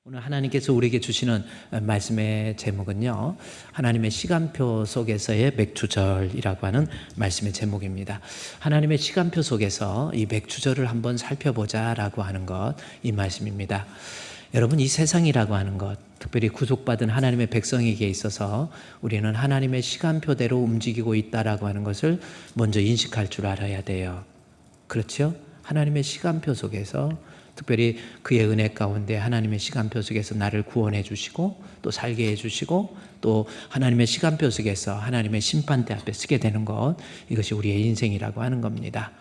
오늘 하나님께서 우리에게 주시는 말씀의 제목은요, 하나님의 시간표 속에서의 맥주절이라고 하는 말씀의 제목입니다. 하나님의 시간표 속에서 이 맥주절을 한번 살펴보자라고 하는 것, 이 말씀입니다. 여러분, 이 세상이라고 하는 것, 특별히 구속받은 하나님의 백성에게 있어서 우리는 하나님의 시간표대로 움직이고 있다라고 하는 것을 먼저 인식할 줄 알아야 돼요. 그렇죠? 하나님의 시간표 속에서, 특별히 그의 은혜 가운데 하나님의 시간표 속에서 나를 구원해 주시고 또 살게 해 주시고 또 하나님의 시간표 속에서 하나님의 심판대 앞에 서게 되는 것, 이것이 우리의 인생이라고 하는 겁니다.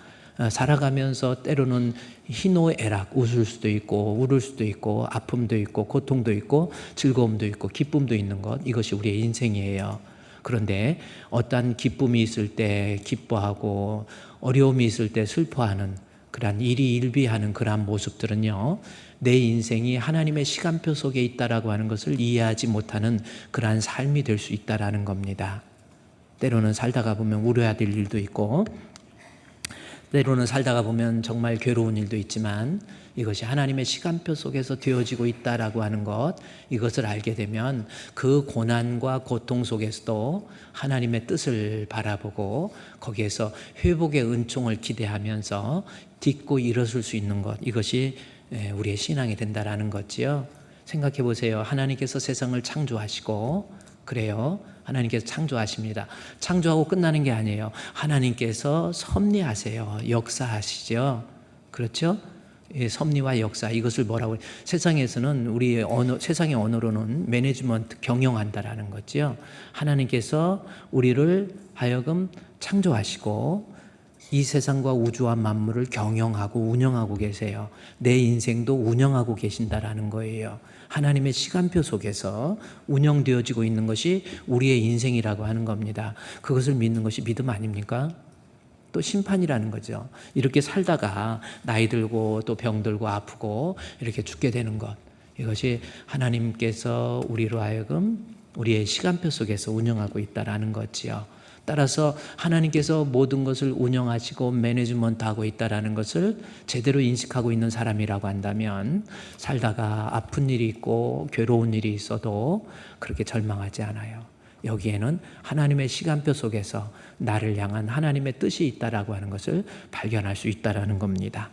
살아가면서 때로는 희노애락, 웃을 수도 있고 울을 수도 있고 아픔도 있고 고통도 있고 즐거움도 있고 기쁨도 있는 것, 이것이 우리의 인생이에요. 그런데 어떠한 기쁨이 있을 때 기뻐하고 어려움이 있을 때 슬퍼하는 그러한 일희일비하는 그러한 모습들은요, 내 인생이 하나님의 시간표 속에 있다라고 하는 것을 이해하지 못하는 그러한 삶이 될 수 있다라는 겁니다. 때로는 살다가 보면 울어야 될 일도 있고, 때로는 살다가 보면 정말 괴로운 일도 있지만, 이것이 하나님의 시간표 속에서 되어지고 있다라고 하는 것, 이것을 알게 되면 그 고난과 고통 속에서도 하나님의 뜻을 바라보고 거기에서 회복의 은총을 기대하면서 딛고 일어설 수 있는 것, 이것이 우리의 신앙이 된다라는 거지요. 생각해 보세요. 하나님께서 세상을 창조하시고, 그래요, 하나님께서 창조하십니다. 창조하고 끝나는 게 아니에요. 하나님께서 섭리하세요. 역사하시죠. 그렇죠? 섭리와 역사, 이것을 뭐라고, 세상에서는 우리 언어, 세상의 언어로는 매니지먼트, 경영한다라는 거죠. 하나님께서 우리를 하여금 창조하시고 이 세상과 우주와 만물을 경영하고 운영하고 계세요. 내 인생도 운영하고 계신다라는 거예요. 하나님의 시간표 속에서 운영되어지고 있는 것이 우리의 인생이라고 하는 겁니다. 그것을 믿는 것이 믿음 아닙니까? 또 심판이라는 거죠. 이렇게 살다가 나이 들고 또 병들고 아프고 이렇게 죽게 되는 것, 이것이 하나님께서 우리로 하여금 우리의 시간표 속에서 운영하고 있다라는 거지요. 따라서 하나님께서 모든 것을 운영하시고 매니지먼트하고 있다라는 것을 제대로 인식하고 있는 사람이라고 한다면 살다가 아픈 일이 있고 괴로운 일이 있어도 그렇게 절망하지 않아요. 여기에는 하나님의 시간표 속에서 나를 향한 하나님의 뜻이 있다라고 하는 것을 발견할 수 있다라는 겁니다.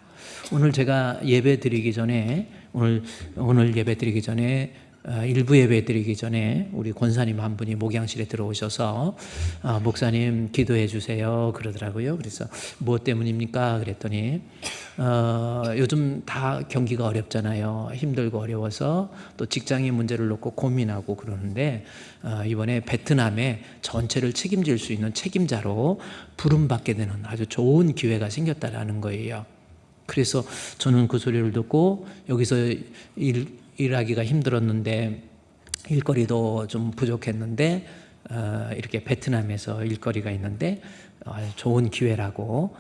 오늘 제가 예배 드리기 전에, 오늘 예배 드리기 전에, 일부 예배 드리기 전에 우리 권사님 한 분이 목양실에 들어오셔서 목사님 기도해 주세요 그러더라고요. 그래서 무엇 때문입니까? 그랬더니 요즘 다 경기가 어렵잖아요. 힘들고 어려워서 또 직장의 문제를 놓고 고민하고 그러는데 이번에 베트남에 전체를 책임질 수 있는 책임자로 부름받게 되는 아주 좋은 기회가 생겼다라는 거예요. 그래서 저는 그 소리를 듣고 여기서 일하기가 힘들었는데 일거리도 좀 부족했는데 이렇게 베트남에서 일거리가 있는데 좋은 기회라고,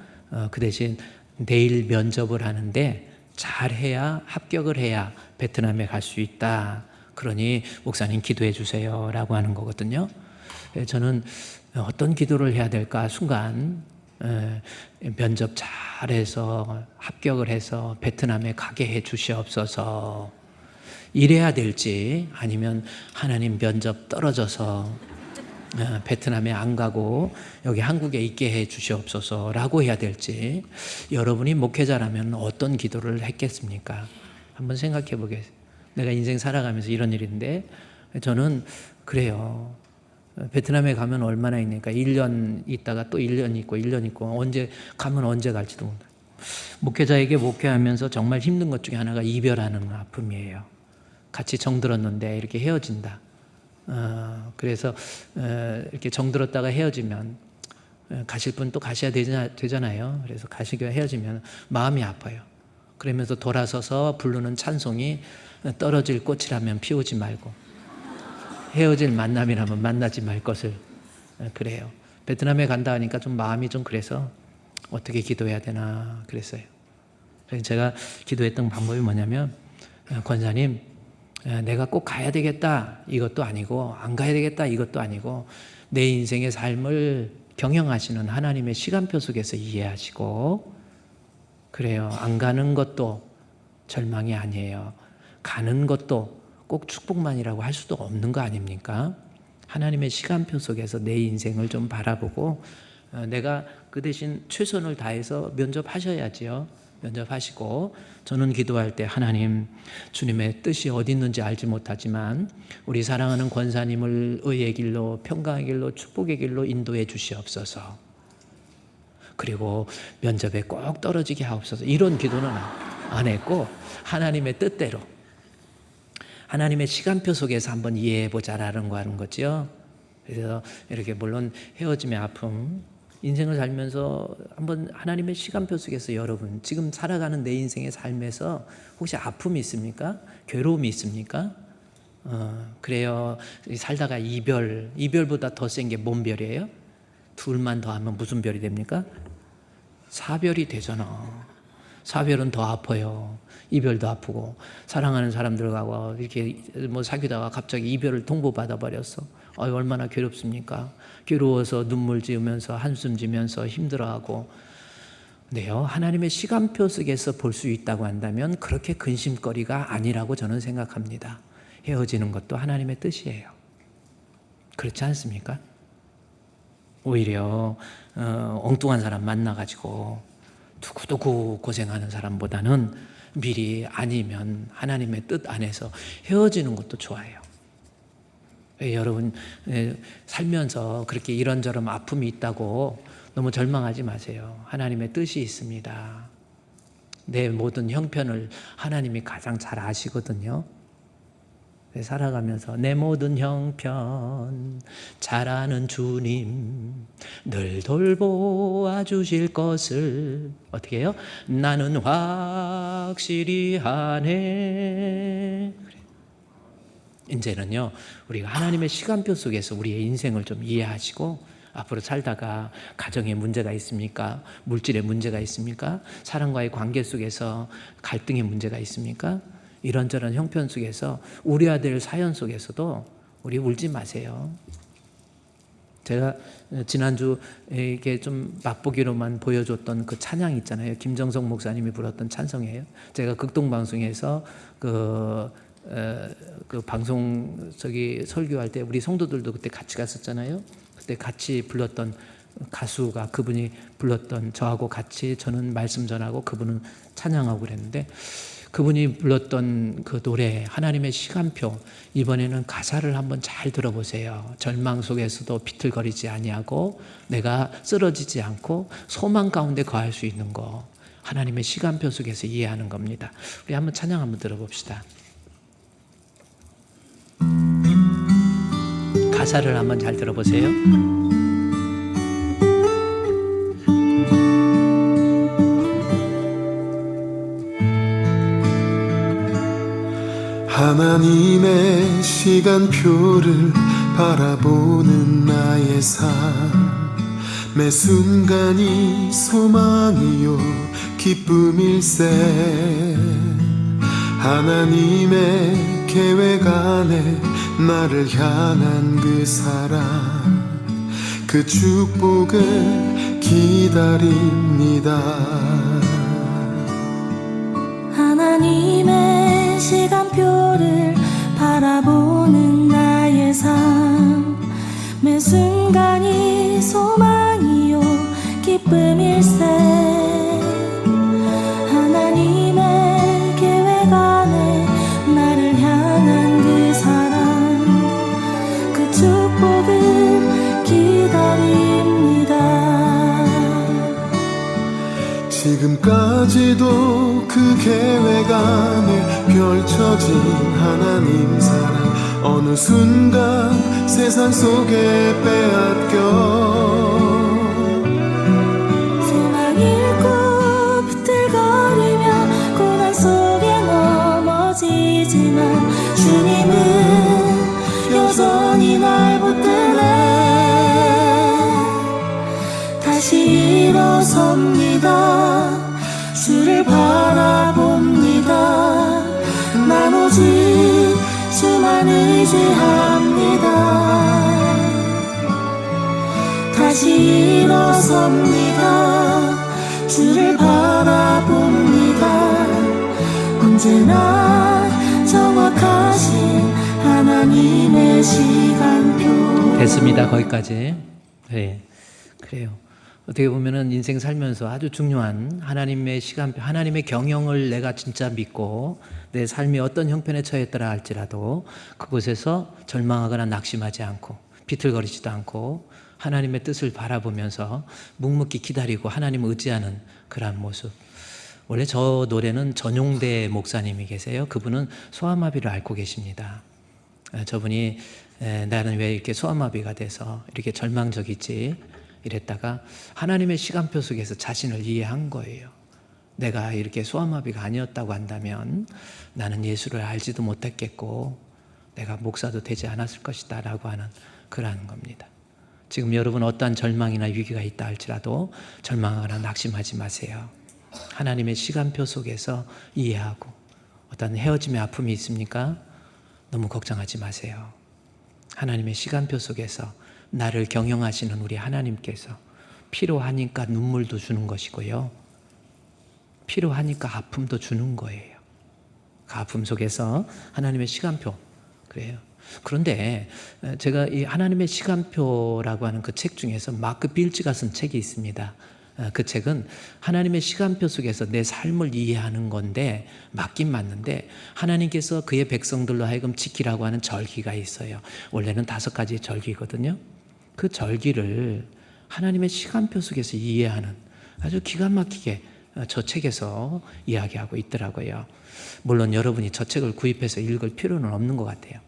그 대신 내일 면접을 하는데 잘해야, 합격을 해야 베트남에 갈 수 있다. 그러니 목사님 기도해 주세요 라고 하는 거거든요. 저는 어떤 기도를 해야 될까 순간 면접 잘해서 합격을 해서 베트남에 가게 해 주시옵소서, 이래야 될지, 아니면 하나님 면접 떨어져서 베트남에 안 가고 여기 한국에 있게 해 주시옵소서라고 해야 될지, 여러분이 목회자라면 어떤 기도를 했겠습니까? 한번 생각해 보겠습니다. 내가 인생 살아가면서 이런 일인데, 저는 그래요. 베트남에 가면 얼마나 있니까 1년 있다가 또 1년 있고 1년 있고, 언제 가면 언제 갈지도 몰라요. 목회자에게 목회하면서 정말 힘든 것 중에 하나가 이별하는 아픔이에요. 같이 정들었는데 이렇게 헤어진다. 그래서 이렇게 정들었다가 헤어지면 가실 분 또 가셔야 되잖아요. 그래서 가시기가 헤어지면 마음이 아파요. 그러면서 돌아서서 부르는 찬송이 떨어질 꽃이라면 피우지 말고 헤어질 만남이라면 만나지 말 것을. 그래요. 베트남에 간다 하니까 좀 마음이 좀 그래서 어떻게 기도해야 되나 그랬어요. 그래서 제가 기도했던 방법이 뭐냐면, 권사님, 내가 꼭 가야 되겠다 이것도 아니고 안 가야 되겠다 이것도 아니고, 내 인생의 삶을 경영하시는 하나님의 시간표 속에서 이해하시고, 그래요, 안 가는 것도 절망이 아니에요. 가는 것도 꼭 축복만이라고 할 수도 없는 거 아닙니까? 하나님의 시간표 속에서 내 인생을 좀 바라보고 내가 그 대신 최선을 다해서 면접하셔야지요. 면접하시고 저는 기도할 때 하나님, 주님의 뜻이 어디 있는지 알지 못하지만 우리 사랑하는 권사님을 의의 길로, 평강의 길로, 축복의 길로 인도해 주시옵소서. 그리고 면접에 꼭 떨어지게 하옵소서. 이런 기도는 안 했고 하나님의 뜻대로 하나님의 시간표 속에서 한번 이해해 보자라는 거 하는 거죠. 그래서 이렇게 물론 헤어짐의 아픔, 인생을 살면서 한번 하나님의 시간표 속에서 여러분 지금 살아가는 내 인생의 삶에서 혹시 아픔이 있습니까? 괴로움이 있습니까? 그래요. 살다가 이별보다 더 센 게 뭔 별이에요? 둘만 더하면 무슨 별이 됩니까? 사별이 되잖아. 사별은 더 아파요. 이별도 아프고 사랑하는 사람들과 이렇게 뭐 사귀다가 갑자기 이별을 통보받아 버렸어. 얼마나 괴롭습니까? 괴로워서 눈물 지으면서 한숨 지면서 힘들어하고. 근데요, 하나님의 시간표 속에서 볼 수 있다고 한다면 그렇게 근심거리가 아니라고 저는 생각합니다. 헤어지는 것도 하나님의 뜻이에요. 그렇지 않습니까? 오히려 엉뚱한 사람 만나가지고 두고두고 고생하는 사람보다는 미리 아니면 하나님의 뜻 안에서 헤어지는 것도 좋아요. 여러분 살면서 그렇게 이런저런 아픔이 있다고 너무 절망하지 마세요. 하나님의 뜻이 있습니다. 내 모든 형편을 하나님이 가장 잘 아시거든요. 살아가면서 내 모든 형편 잘 아는 주님 늘 돌보아 주실 것을 어떻게 해요? 나는 확실히 아네. 이제는요, 우리가 하나님의 시간표 속에서 우리의 인생을 좀 이해하시고 앞으로 살다가 가정에 문제가 있습니까? 물질에 문제가 있습니까? 사람과의 관계 속에서 갈등의 문제가 있습니까? 이런저런 형편 속에서 우려야 될 사연 속에서도 우리 울지 마세요. 제가 지난주 이렇게 좀 맛보기로만 보여줬던 그 찬양 있잖아요. 김정석 목사님이 불렀던 찬송이에요. 제가 극동방송에서 그 방송 설교할 때 우리 성도들도 그때 같이 갔었잖아요. 그때 같이 불렀던 가수가 그분이 불렀던 저하고 같이 저는 말씀 전하고 그분은 찬양하고 그랬는데 그분이 불렀던 그 노래 하나님의 시간표 이번에는 가사를 한번 잘 들어보세요. 절망 속에서도 비틀거리지 아니하고 내가 쓰러지지 않고 소망 가운데 거할 수 있는 거 하나님의 시간표 속에서 이해하는 겁니다. 우리 한번 찬양 한번 들어봅시다. 가사를 한번 잘 들어보세요. 하나님의 시간표를 바라보는 나의 삶 매 순간이 소망이요 기쁨일세 하나님의 계획 안에 나를 향한 그 사랑 그 축복을 기다립니다. 하나님의 시간표를 바라보는 나의 삶 매 순간이 소망이요 기쁨일세 하나님의 계획 안에 나를 향한 그 사랑 그 축복을 기다립니다. 지금까지도 그 계획 안에 펼쳐진 하나님 사랑 어느 순간 세상 속에 빼앗겨 소망 잃고 비틀거리며 고난 속에 넘어지지만 주님은 여전히 날 붙드네 다시 일어섭니다. 주를 바라봅니다. 난 오직 주만 의지합니다. 다시 일어섭니다. 주를 바라봅니다. 언제나 정확하신 됐습니다. 거기까지. 네, 그래요. 어떻게 보면은 인생 살면서 아주 중요한 하나님의 시간표, 하나님의 경영을 내가 진짜 믿고 내 삶이 어떤 형편에 처했더라 할지라도 그곳에서 절망하거나 낙심하지 않고 비틀거리지도 않고 하나님의 뜻을 바라보면서 묵묵히 기다리고 하나님을 의지하는 그러한 모습. 원래 저 노래는 전용대 목사님이 계세요. 그분은 소아마비를 앓고 계십니다. 저분이 나는 왜 이렇게 소아마비가 돼서 이렇게 절망적이지 이랬다가 하나님의 시간표 속에서 자신을 이해한 거예요. 내가 이렇게 소아마비가 아니었다고 한다면 나는 예수를 알지도 못했겠고 내가 목사도 되지 않았을 것이다 라고 하는 그러한 겁니다. 지금 여러분 어떠한 절망이나 위기가 있다 할지라도 절망하거나 낙심하지 마세요. 하나님의 시간표 속에서 이해하고 어떤 헤어짐의 아픔이 있습니까? 너무 걱정하지 마세요. 하나님의 시간표 속에서 나를 경영하시는 우리 하나님께서 필요하니까 눈물도 주는 것이고요. 필요하니까 아픔도 주는 거예요. 그 아픔 속에서 하나님의 시간표. 그래요. 그런데 제가 이 하나님의 시간표라고 하는 그 책 중에서 마크 빌지가 쓴 책이 있습니다. 그 책은 하나님의 시간표 속에서 내 삶을 이해하는 건데 맞긴 맞는데 하나님께서 그의 백성들로 하여금 지키라고 하는 절기가 있어요. 원래는 5가지 절기거든요. 그 절기를 하나님의 시간표 속에서 이해하는 아주 기가 막히게 저 책에서 이야기하고 있더라고요. 물론 여러분이 저 책을 구입해서 읽을 필요는 없는 것 같아요.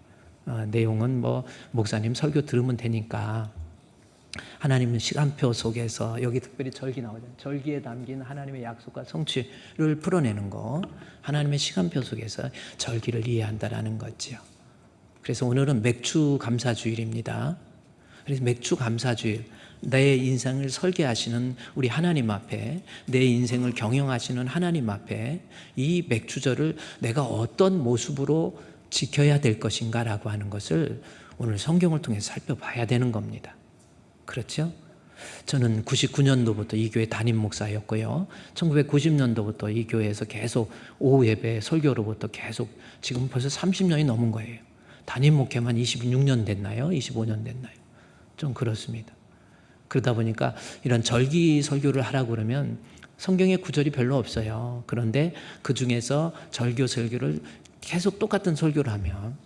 내용은 뭐 목사님 설교 들으면 되니까 하나님의 시간표 속에서 여기 특별히 절기 나오잖아요. 절기에 담긴 하나님의 약속과 성취를 풀어내는 거 하나님의 시간표 속에서 절기를 이해한다라는 거죠. 그래서 오늘은 맥주 감사주일입니다. 그래서 맥주 감사주일 내 인생을 설계하시는 우리 하나님 앞에 내 인생을 경영하시는 하나님 앞에 이 맥주절을 내가 어떤 모습으로 지켜야 될 것인가 라고 하는 것을 오늘 성경을 통해서 살펴봐야 되는 겁니다. 그렇죠? 저는 99년도부터 이 교회 담임 목사였고요. 1990년도부터 이 교회에서 계속 오후 예배 설교로부터 계속 지금 벌써 30년이 넘은 거예요. 담임 목회만 26년 됐나요? 25년 됐나요? 좀 그렇습니다. 그러다 보니까 이런 절기 설교를 하라고 그러면 성경에 구절이 별로 없어요. 그런데 그 중에서 절교 설교를 계속 똑같은 설교를 하면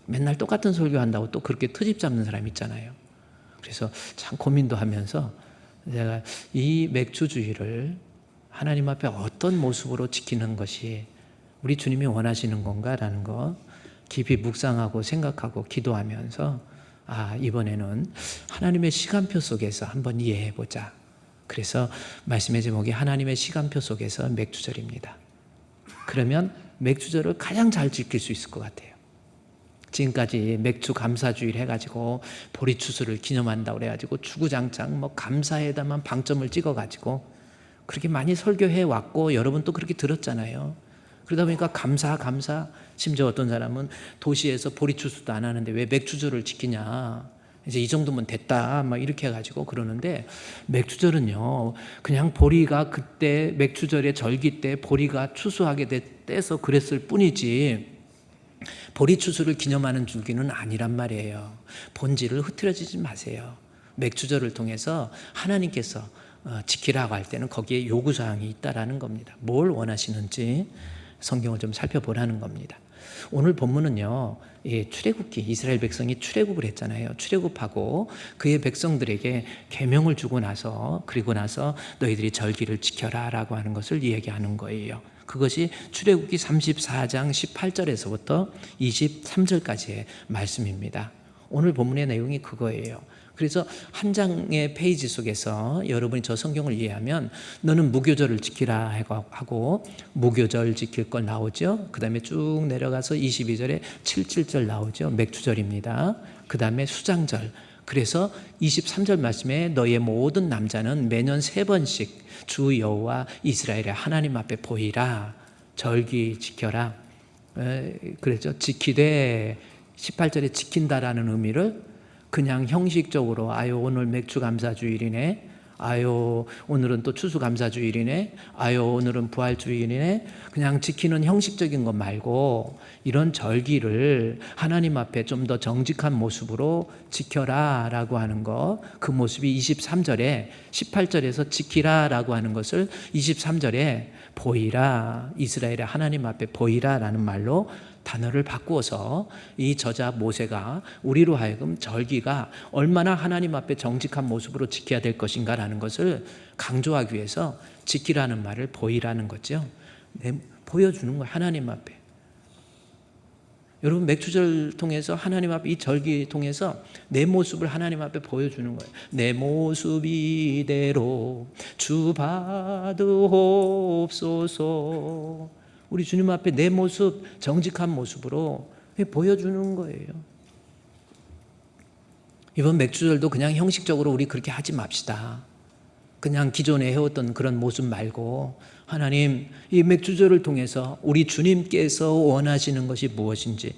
맨날 똑같은 설교한다고 또 그렇게 트집 잡는 사람 있잖아요. 그래서 참 고민도 하면서 제가 이 맥주주의를 하나님 앞에 어떤 모습으로 지키는 것이 우리 주님이 원하시는 건가라는 거 깊이 묵상하고 생각하고 기도하면서 이번에는 하나님의 시간표 속에서 한번 이해해보자. 그래서 말씀의 제목이 하나님의 시간표 속에서 맥주절입니다. 그러면 맥주절을 가장 잘 지킬 수 있을 것 같아요. 지금까지 맥주 감사주일 해가지고 보리추수를 기념한다고 그래가지고 주구장창 뭐 감사에다만 방점을 찍어가지고 그렇게 많이 설교해 왔고 여러분 또 그렇게 들었잖아요. 그러다 보니까 감사 심지어 어떤 사람은 도시에서 보리추수도 안 하는데 왜 맥주절을 지키냐 이제 이 정도면 됐다 막 이렇게 해가지고 그러는데 맥주절은요 그냥 보리가 그때 맥주절의 절기 때 보리가 추수하게 떼서 그랬을 뿐이지 보리 추수를 기념하는 줄기는 아니란 말이에요. 본질을 흐트러지지 마세요. 맥주절을 통해서 하나님께서 지키라고 할 때는 거기에 요구사항이 있다라는 겁니다. 뭘 원하시는지 성경을 좀 살펴보라는 겁니다. 오늘 본문은요, 출애굽기 이스라엘 백성이 출애굽을 했잖아요. 출애굽하고 그의 백성들에게 계명을 주고 나서 그리고 나서 너희들이 절기를 지켜라라고 하는 것을 이야기하는 거예요. 그것이 출애굽기 34장 18절에서부터 23절까지의 말씀입니다. 오늘 본문의 내용이 그거예요. 그래서 한 장의 페이지 속에서 여러분이 저 성경을 이해하면 너는 무교절을 지키라 하고 무교절 지킬 걸 나오죠. 그 다음에 쭉 내려가서 22절에 77절 나오죠. 맥주절입니다. 그 다음에 수장절. 그래서 23절 말씀에 너의 모든 남자는 매년 3번씩 주 여호와 이스라엘의 하나님 앞에 보이라. 절기 지켜라. 그랬죠. 지키되 18절에 지킨다라는 의미를 그냥 형식적으로 오늘 맥주 감사 주일이네 아유 오늘은 또 추수감사주일이네, 아유 오늘은 부활주일이네, 그냥 지키는 형식적인 것 말고 이런 절기를 하나님 앞에 좀 더 정직한 모습으로 지켜라 라고 하는 거, 그 모습이 23절에 18절에서 지키라 라고 하는 것을 23절에 보이라, 이스라엘의 하나님 앞에 보이라 라는 말로 단어를 바꾸어서 이 저자 모세가 우리로 하여금 절기가 얼마나 하나님 앞에 정직한 모습으로 지켜야 될 것인가 라는 것을 강조하기 위해서 지키라는 말을 보이라는 거죠. 보여주는 거예요, 하나님 앞에. 여러분 맥주절 통해서 하나님 앞에, 이 절기 통해서 내 모습을 하나님 앞에 보여주는 거예요. 내 모습 이대로 주 받으옵소서. 우리 주님 앞에 내 모습, 정직한 모습으로 보여주는 거예요. 이번 맥주절도 그냥 형식적으로 우리 그렇게 하지 맙시다. 그냥 기존에 해왔던 그런 모습 말고, 하나님 이 맥주절을 통해서 우리 주님께서 원하시는 것이 무엇인지,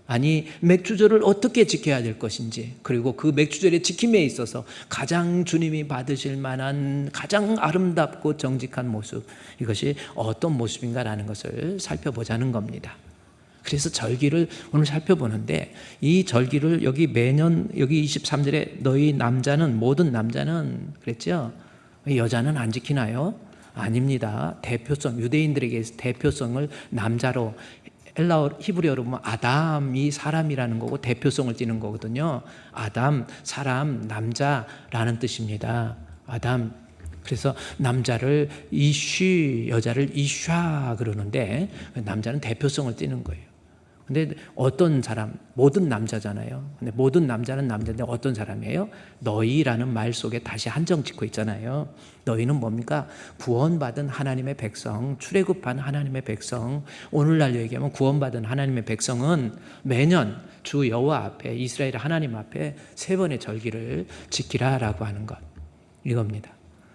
아니 맥주절을 어떻게 지켜야 될 것인지, 그리고 그 맥주절의 지킴에 있어서 가장 주님이 받으실 만한 가장 아름답고 정직한 모습, 이것이 어떤 모습인가라는 것을 살펴보자는 겁니다. 그래서 절기를 오늘 살펴보는데, 이 절기를 여기 매년 여기 23절에 너희 남자는, 모든 남자는 그랬죠? 여자는 안 지키나요? 아닙니다. 대표성, 유대인들에게 대표성을 남자로, 헬라어 히브리어로 보면 아담이 사람이라는 거고 대표성을 띠는 거거든요. 아담, 사람, 남자라는 뜻입니다. 아담. 그래서 남자를 이쉬, 여자를 이샤 그러는데, 남자는 대표성을 띠는 거예요. 근데 어떤 사람, 모든 남자잖아요. 근데 모든 남자는 남자인데 어떤 사람이에요? 너희라는 말 속에 다시 한정 짓고 있잖아요. 너희는 뭡니까? 구원받은 하나님의 백성, 출애굽한 하나님의 백성. 오늘날 얘기하면 구원받은 하나님의 백성은 매년 주 여호와 앞에, 이스라엘 하나님 앞에 3번의 절기를 지키라라고 하는 것, 이겁니다.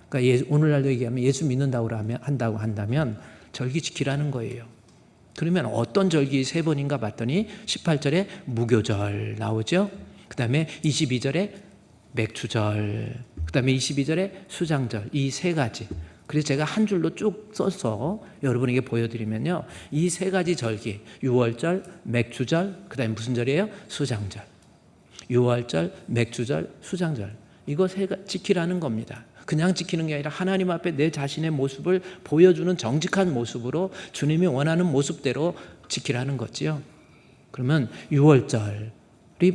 그러니까 오늘날 얘기하면 예수 믿는다고 한다면 절기 지키라는 거예요. 그러면 어떤 절기 3번인가 봤더니 18절에 무교절 나오죠. 그 다음에 22절에 맥주절, 그 다음에 22절에 수장절, 이 3가지. 그래서 제가 한 줄로 쭉 써서 여러분에게 보여드리면요, 이 3가지 절기, 유월절, 맥주절, 그 다음에 무슨 절이에요? 수장절. 유월절, 맥주절, 수장절, 이거 지키라는 겁니다. 그냥 지키는 게 아니라 하나님 앞에 내 자신의 모습을 보여주는 정직한 모습으로 주님이 원하는 모습대로 지키라는 거지요. 그러면 유월절이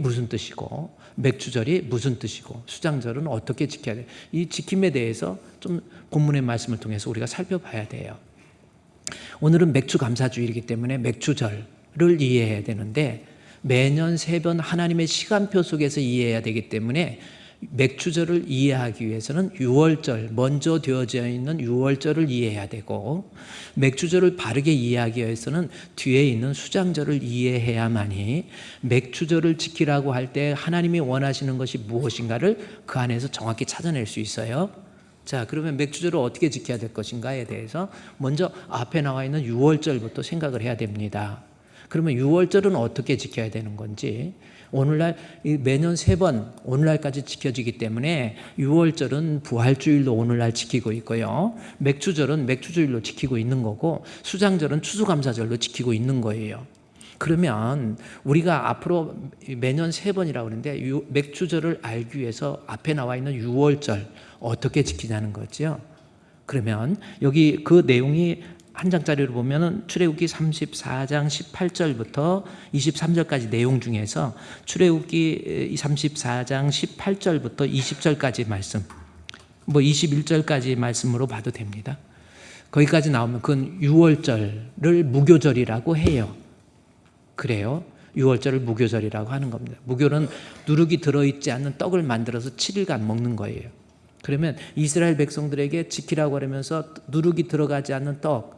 무슨 뜻이고, 맥주절이 무슨 뜻이고, 수장절은 어떻게 지켜야 돼? 이 지킴에 대해서 좀 본문의 말씀을 통해서 우리가 살펴봐야 돼요. 오늘은 맥주감사주일이기 때문에 맥주절을 이해해야 되는데, 매년 3번 하나님의 시간표 속에서 이해해야 되기 때문에 맥주절을 이해하기 위해서는 유월절, 먼저 되어져 있는 유월절을 이해해야 되고, 맥주절을 바르게 이해하기 위해서는 뒤에 있는 수장절을 이해해야만이 맥주절을 지키라고 할 때 하나님이 원하시는 것이 무엇인가를 그 안에서 정확히 찾아낼 수 있어요. 자, 그러면 맥주절을 어떻게 지켜야 될 것인가에 대해서 먼저 앞에 나와 있는 유월절부터 생각을 해야 됩니다. 그러면 유월절은 어떻게 지켜야 되는 건지, 오늘날 매년 3번 오늘날까지 지켜지기 때문에 유월절은 부활주일로 오늘날 지키고 있고요, 맥주절은 맥주주일로 지키고 있는 거고, 수장절은 추수감사절로 지키고 있는 거예요. 그러면 우리가 앞으로 매년 3번이라고 하는데, 맥주절을 알기 위해서 앞에 나와 있는 유월절 어떻게 지키냐는 거죠. 그러면 여기 그 내용이 한 장짜리로 보면은 출애굽기 34장 18절부터 23절까지 내용 중에서 출애굽기 34장 18절부터 20절까지 말씀, 뭐 21절까지 말씀으로 봐도 됩니다. 거기까지 나오면 그건 유월절을 무교절이라고 해요. 그래요. 유월절을 무교절이라고 하는 겁니다. 무교는 누룩이 들어있지 않는 떡을 만들어서 7일간 먹는 거예요. 그러면 이스라엘 백성들에게 지키라고 하면서 누룩이 들어가지 않는 떡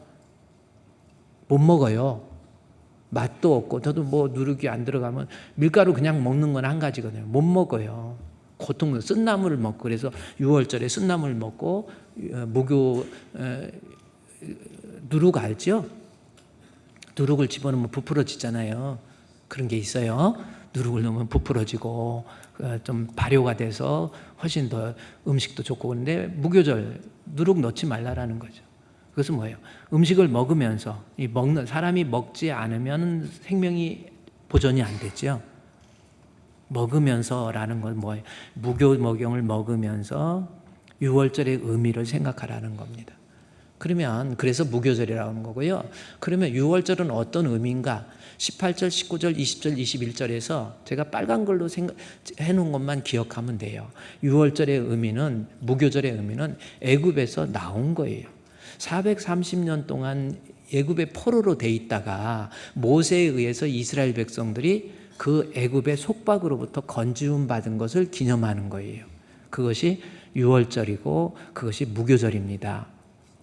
못 먹어요. 맛도 없고, 저도 뭐 누룩이 안 들어가면 밀가루 그냥 먹는 건 한 가지거든요. 못 먹어요. 고통, 쓴나물을 먹고, 그래서 유월절에 쓴나물을 먹고, 무교 누룩 알죠? 누룩을 집어넣으면 부풀어지잖아요. 그런 게 있어요. 누룩을 넣으면 부풀어지고 좀 발효가 돼서 훨씬 더 음식도 좋고. 그런데 무교절 누룩 넣지 말라라는 거죠. 그것은 뭐예요? 음식을 먹으면서 사람이 먹지 않으면 생명이 보존이 안 되죠. 먹으면서라는 건 뭐예요? 무교목용을 먹으면서 유월절의 의미를 생각하라는 겁니다. 그래서 무교절이라고 하는 거고요. 그러면 유월절은 어떤 의미인가? 18절, 19절, 20절, 21절에서 제가 빨간 걸로 해놓은 것만 기억하면 돼요. 유월절의 의미는, 무교절의 의미는 애굽에서 나온 거예요. 430년 동안 애굽의 포로로 돼 있다가 모세에 의해서 이스라엘 백성들이 그 애굽의 속박으로부터 건지움 받은 것을 기념하는 거예요. 그것이 유월절이고 그것이 무교절입니다.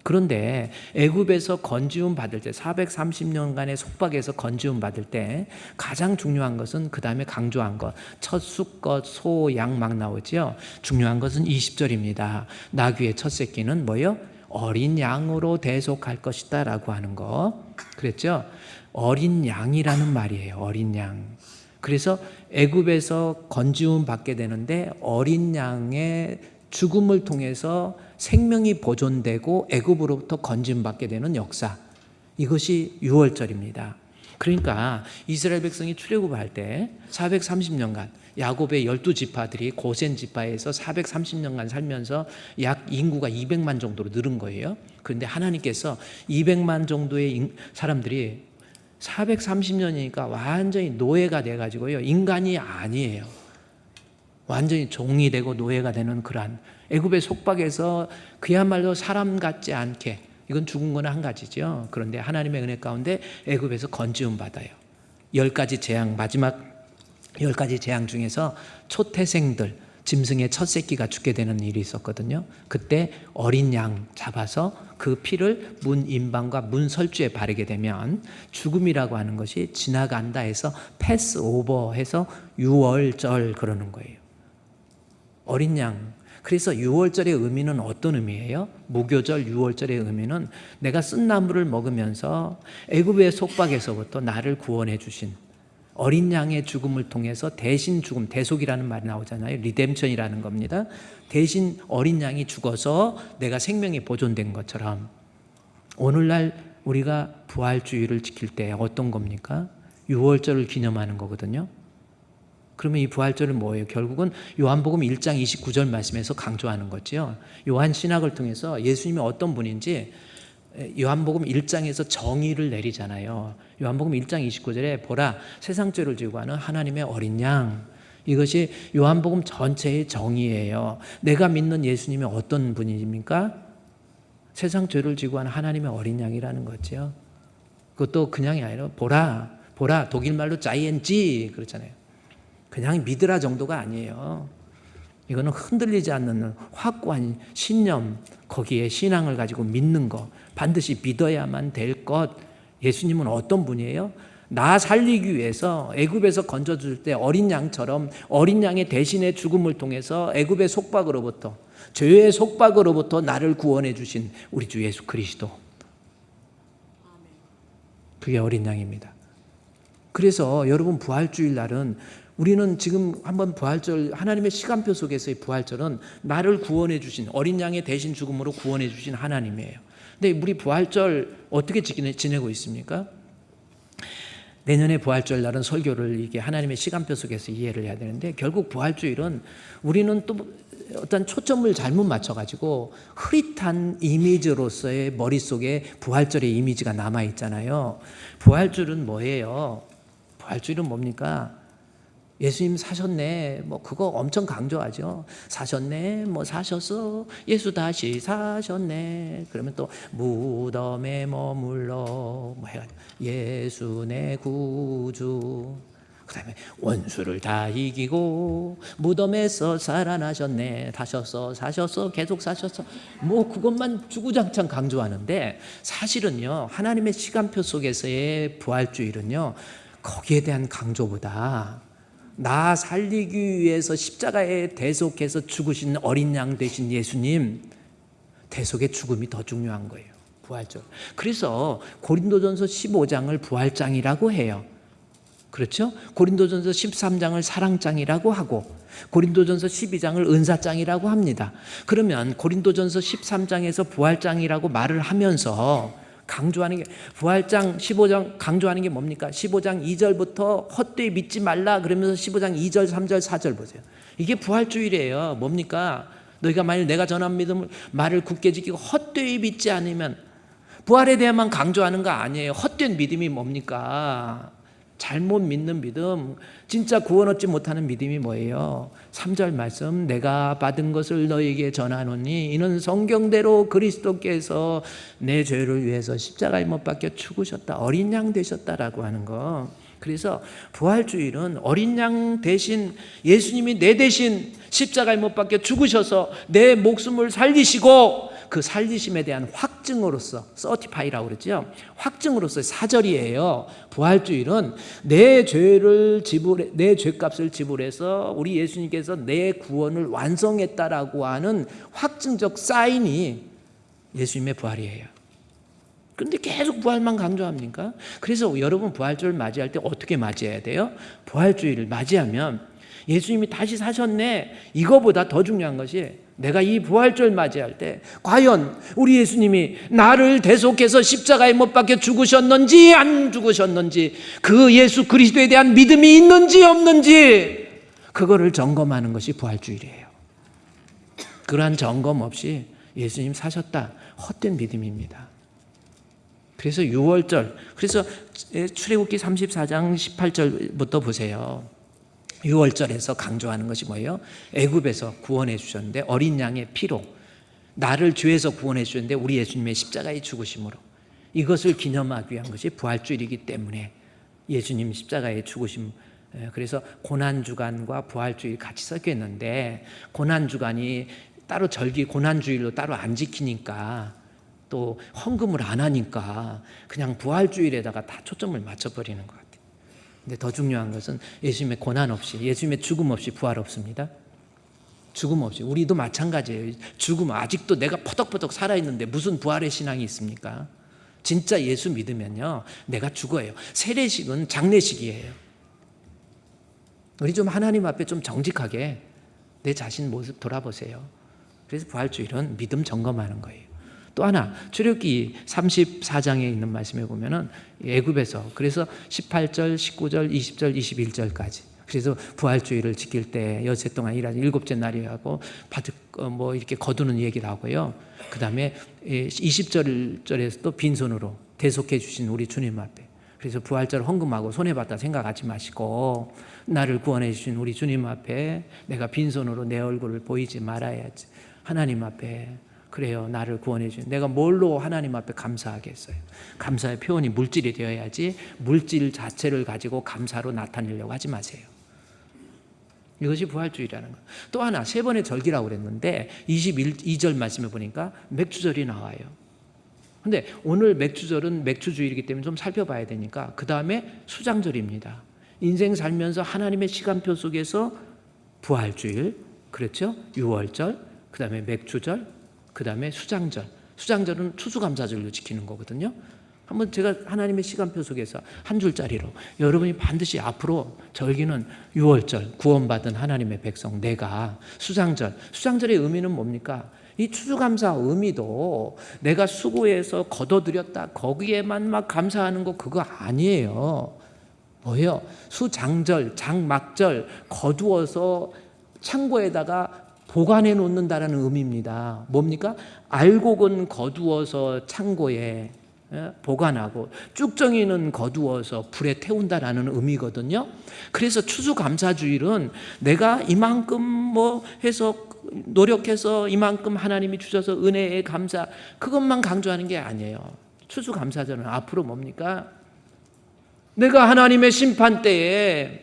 그런데 애굽에서 건지움 받을 때, 430년간의 속박에서 건지움 받을 때 가장 중요한 것은, 그 다음에 강조한 것, 첫 수컷, 소, 양 막 나오죠. 중요한 것은 20절입니다. 나귀의 첫 새끼는 뭐예요? 어린 양으로 대속할 것이다 라고 하는 거 그랬죠. 어린 양이라는 말이에요. 어린 양. 그래서 애굽에서 건지움 받게 되는데 어린 양의 죽음을 통해서 생명이 보존되고 애굽으로부터 건지움 받게 되는 역사, 이것이 유월절입니다. 그러니까 이스라엘 백성이 출애굽할 때 430년간 야곱의 12지파들이 고센 지파에서 430년간 살면서 약 인구가 200만 정도로 늘은 거예요. 그런데 하나님께서 200만 정도의 사람들이 430년이니까 완전히 노예가 돼가지고요, 인간이 아니에요. 완전히 종이 되고 노예가 되는 그러한 애굽의 속박에서 그야말로 사람 같지 않게, 이건 죽은 건 한 가지죠. 그런데 하나님의 은혜 가운데 애굽에서 건지움 받아요. 10가지 재앙, 마지막 10가지 재앙 중에서 초태생들, 짐승의 첫 새끼가 죽게 되는 일이 있었거든요. 그때 어린 양 잡아서 그 피를 문 임방과 문 설주에 바르게 되면 죽음이라고 하는 것이 지나간다 해서 패스 오버 해서 유월절 그러는 거예요. 어린 양. 그래서 유월절의 의미는 어떤 의미예요? 무교절 유월절의 의미는 내가 쓴 나물을 먹으면서 애굽의 속박에서부터 나를 구원해 주신 어린 양의 죽음을 통해서 대신 죽음, 대속이라는 말이 나오잖아요. 리뎀션이라는 겁니다. 대신 어린 양이 죽어서 내가 생명이 보존된 것처럼 오늘날 우리가 부활주의를 지킬 때 어떤 겁니까? 유월절을 기념하는 거거든요. 그러면 이 부활절은 뭐예요? 결국은 요한복음 1장 29절 말씀에서 강조하는 거죠. 요한 신학을 통해서 예수님이 어떤 분인지 요한복음 1장에서 정의를 내리잖아요. 요한복음 1장 29절에 보라, 세상 죄를 지고 하는 하나님의 어린 양. 이것이 요한복음 전체의 정의예요. 내가 믿는 예수님이 어떤 분입니까? 세상 죄를 지고 하는 하나님의 어린 양이라는 거죠. 그것도 그냥이 아니라 보라, 독일말로 자이엔지 그렇잖아요. 그냥 믿으라 정도가 아니에요. 이거는 흔들리지 않는 확고한 신념, 거기에 신앙을 가지고 믿는 것, 반드시 믿어야만 될 것. 예수님은 어떤 분이에요? 나 살리기 위해서 애굽에서 건져줄 때 어린 양처럼 어린 양의 대신의 죽음을 통해서 애굽의 속박으로부터, 죄의 속박으로부터 나를 구원해 주신 우리 주 예수 그리스도. 그게 어린 양입니다. 그래서 여러분 부활주일 날은 우리는 지금 한번 부활절, 하나님의 시간표 속에서의 부활절은 나를 구원해 주신 어린 양의 대신 죽음으로 구원해 주신 하나님이에요. 근데 우리 부활절 어떻게 지내고 있습니까? 내년에 부활절 날은 설교를 이게 하나님의 시간표 속에서 이해를 해야 되는데, 결국 부활주일은 우리는 또 어떤 초점을 잘못 맞춰가지고 흐릿한 이미지로서의 머릿속에 부활절의 이미지가 남아있잖아요. 부활절은 뭐예요? 부활주일은 뭡니까? 예수님 사셨네, 뭐 그거 엄청 강조하죠. 사셨네, 뭐 사셨어, 예수 다시 사셨네. 그러면 또 무덤에 머물러 뭐 해가지고 예수 내 구주. 그다음에 원수를 다 이기고 무덤에서 살아나셨네, 사셨어, 계속 사셨어. 뭐 그것만 주구장창 강조하는데, 사실은요 하나님의 시간표 속에서의 부활주일은요 거기에 대한 강조보다 나 살리기 위해서 십자가에 대속해서 죽으신 어린 양 되신 예수님 대속의 죽음이 더 중요한 거예요. 부활절. 그래서 고린도전서 15장을 부활장이라고 해요. 그렇죠? 고린도전서 13장을 사랑장이라고 하고 고린도전서 12장을 은사장이라고 합니다. 그러면 고린도전서 13장에서 부활장이라고 말을 하면서 강조하는 게, 부활장 15장 강조하는 게 뭡니까? 15장 2절부터 헛되이 믿지 말라 그러면서 15장 2절 3절 4절 보세요. 이게 부활주일이에요. 뭡니까? 너희가 만일 내가 전한 믿음을 말을 굳게 지키고 헛되이 믿지 않으면, 부활에 대해만 강조하는 거 아니에요. 헛된 믿음이 뭡니까? 잘못 믿는 믿음, 진짜 구원 얻지 못하는 믿음이 뭐예요? 3절 말씀, 내가 받은 것을 너에게 전하노니 이는 성경대로 그리스도께서 내 죄를 위해서 십자가에 못 박혀 죽으셨다, 어린 양 되셨다라고 하는 거. 그래서 부활주일은 어린 양 대신 예수님이 내 대신 십자가에 못 박혀 죽으셔서 내 목숨을 살리시고 그 살리심에 대한 확증으로서, 서티파이라고 그러죠. 확증으로서 사절이에요. 부활주일은 내 죄값을 지불해서 우리 예수님께서 내 구원을 완성했다라고 하는 확증적 사인이 예수님의 부활이에요. 그런데 계속 부활만 강조합니까? 그래서 여러분 부활주일 맞이할 때 어떻게 맞이해야 돼요? 부활주일을 맞이하면 예수님이 다시 사셨네, 이거보다 더 중요한 것이 내가 이 부활절 맞이할 때 과연 우리 예수님이 나를 대속해서 십자가에 못 박혀 죽으셨는지 안 죽으셨는지, 그 예수 그리스도에 대한 믿음이 있는지 없는지, 그거를 점검하는 것이 부활주일이에요. 그러한 점검 없이 예수님 사셨다, 헛된 믿음입니다. 그래서 6월절, 그래서 출애굽기 34장 18절부터 보세요. 6월절에서 강조하는 것이 뭐예요? 애굽에서 구원해 주셨는데 어린 양의 피로 나를 죄에서 구원해 주셨는데 우리 예수님의 십자가의 죽으심으로, 이것을 기념하기 위한 것이 부활주일이기 때문에 예수님 십자가의 죽으심, 그래서 고난주간과 부활주일 같이 섞여 있는데, 고난주간이 따로 고난주일로 따로 안 지키니까, 또 헌금을 안 하니까 그냥 부활주일에다가 다 초점을 맞춰버리는 것 같아요. 근데 더 중요한 것은 예수님의 고난 없이, 예수님의 죽음 없이 부활 없습니다. 죽음 없이. 우리도 마찬가지예요. 죽음, 아직도 내가 퍼덕퍼덕 살아있는데 무슨 부활의 신앙이 있습니까? 진짜 예수 믿으면요, 내가 죽어요. 세례식은 장례식이에요. 우리 좀 하나님 앞에 좀 정직하게 내 자신 모습 돌아보세요. 그래서 부활주일은 믿음 점검하는 거예요. 또 하나, 출애굽기 34장에 있는 말씀에 보면은 애굽에서, 그래서 18절, 19절, 20절, 21절까지, 그래서 부활주일을 지킬 때 여세 동안 일하는 일곱째 날이라고 이렇게 거두는 얘기를 하고요. 그 다음에 20절에서 또 빈손으로 대속해 주신 우리 주님 앞에, 그래서 부활절 헌금하고 손해봤다 생각하지 마시고 나를 구원해 주신 우리 주님 앞에 내가 빈손으로 내 얼굴을 보이지 말아야지. 하나님 앞에, 그래요, 나를 구원해 주신, 내가 뭘로 하나님 앞에 감사하겠어요? 감사의 표현이 물질이 되어야지 물질 자체를 가지고 감사로 나타내려고 하지 마세요. 이것이 부활주일이라는 거예요. 또 하나, 세 번의 절기라고 그랬는데 22절 말씀에 보니까 맥주절이 나와요. 근데 오늘 맥주절은 맥주주일이기 때문에 좀 살펴봐야 되니까, 그 다음에 수장절입니다. 인생 살면서 하나님의 시간표 속에서 부활주일, 그렇죠? 6월절, 그 다음에 맥주절, 그 다음에 수장절. 수장절은 추수감사절로 지키는 거거든요. 한번 제가 하나님의 시간표 속에서 한 줄짜리로, 여러분이 반드시 앞으로 절기는 6월절, 구원받은 하나님의 백성 내가, 수장절의 의미는 뭡니까? 이 추수감사 의미도 내가 수고해서 거둬들였다, 거기에만 막 감사하는 거, 그거 아니에요. 뭐예요? 수장절, 장막절, 거두어서 창고에다가 보관해 놓는다라는 의미입니다. 뭡니까? 알곡은 거두어서 창고에 보관하고 쭉정이는 거두어서 불에 태운다라는 의미거든요. 그래서 추수감사주일은 내가 이만큼 해서 노력해서 이만큼 하나님이 주셔서 은혜에 감사, 그것만 강조하는 게 아니에요. 추수감사절은 앞으로 뭡니까? 내가 하나님의 심판 때에,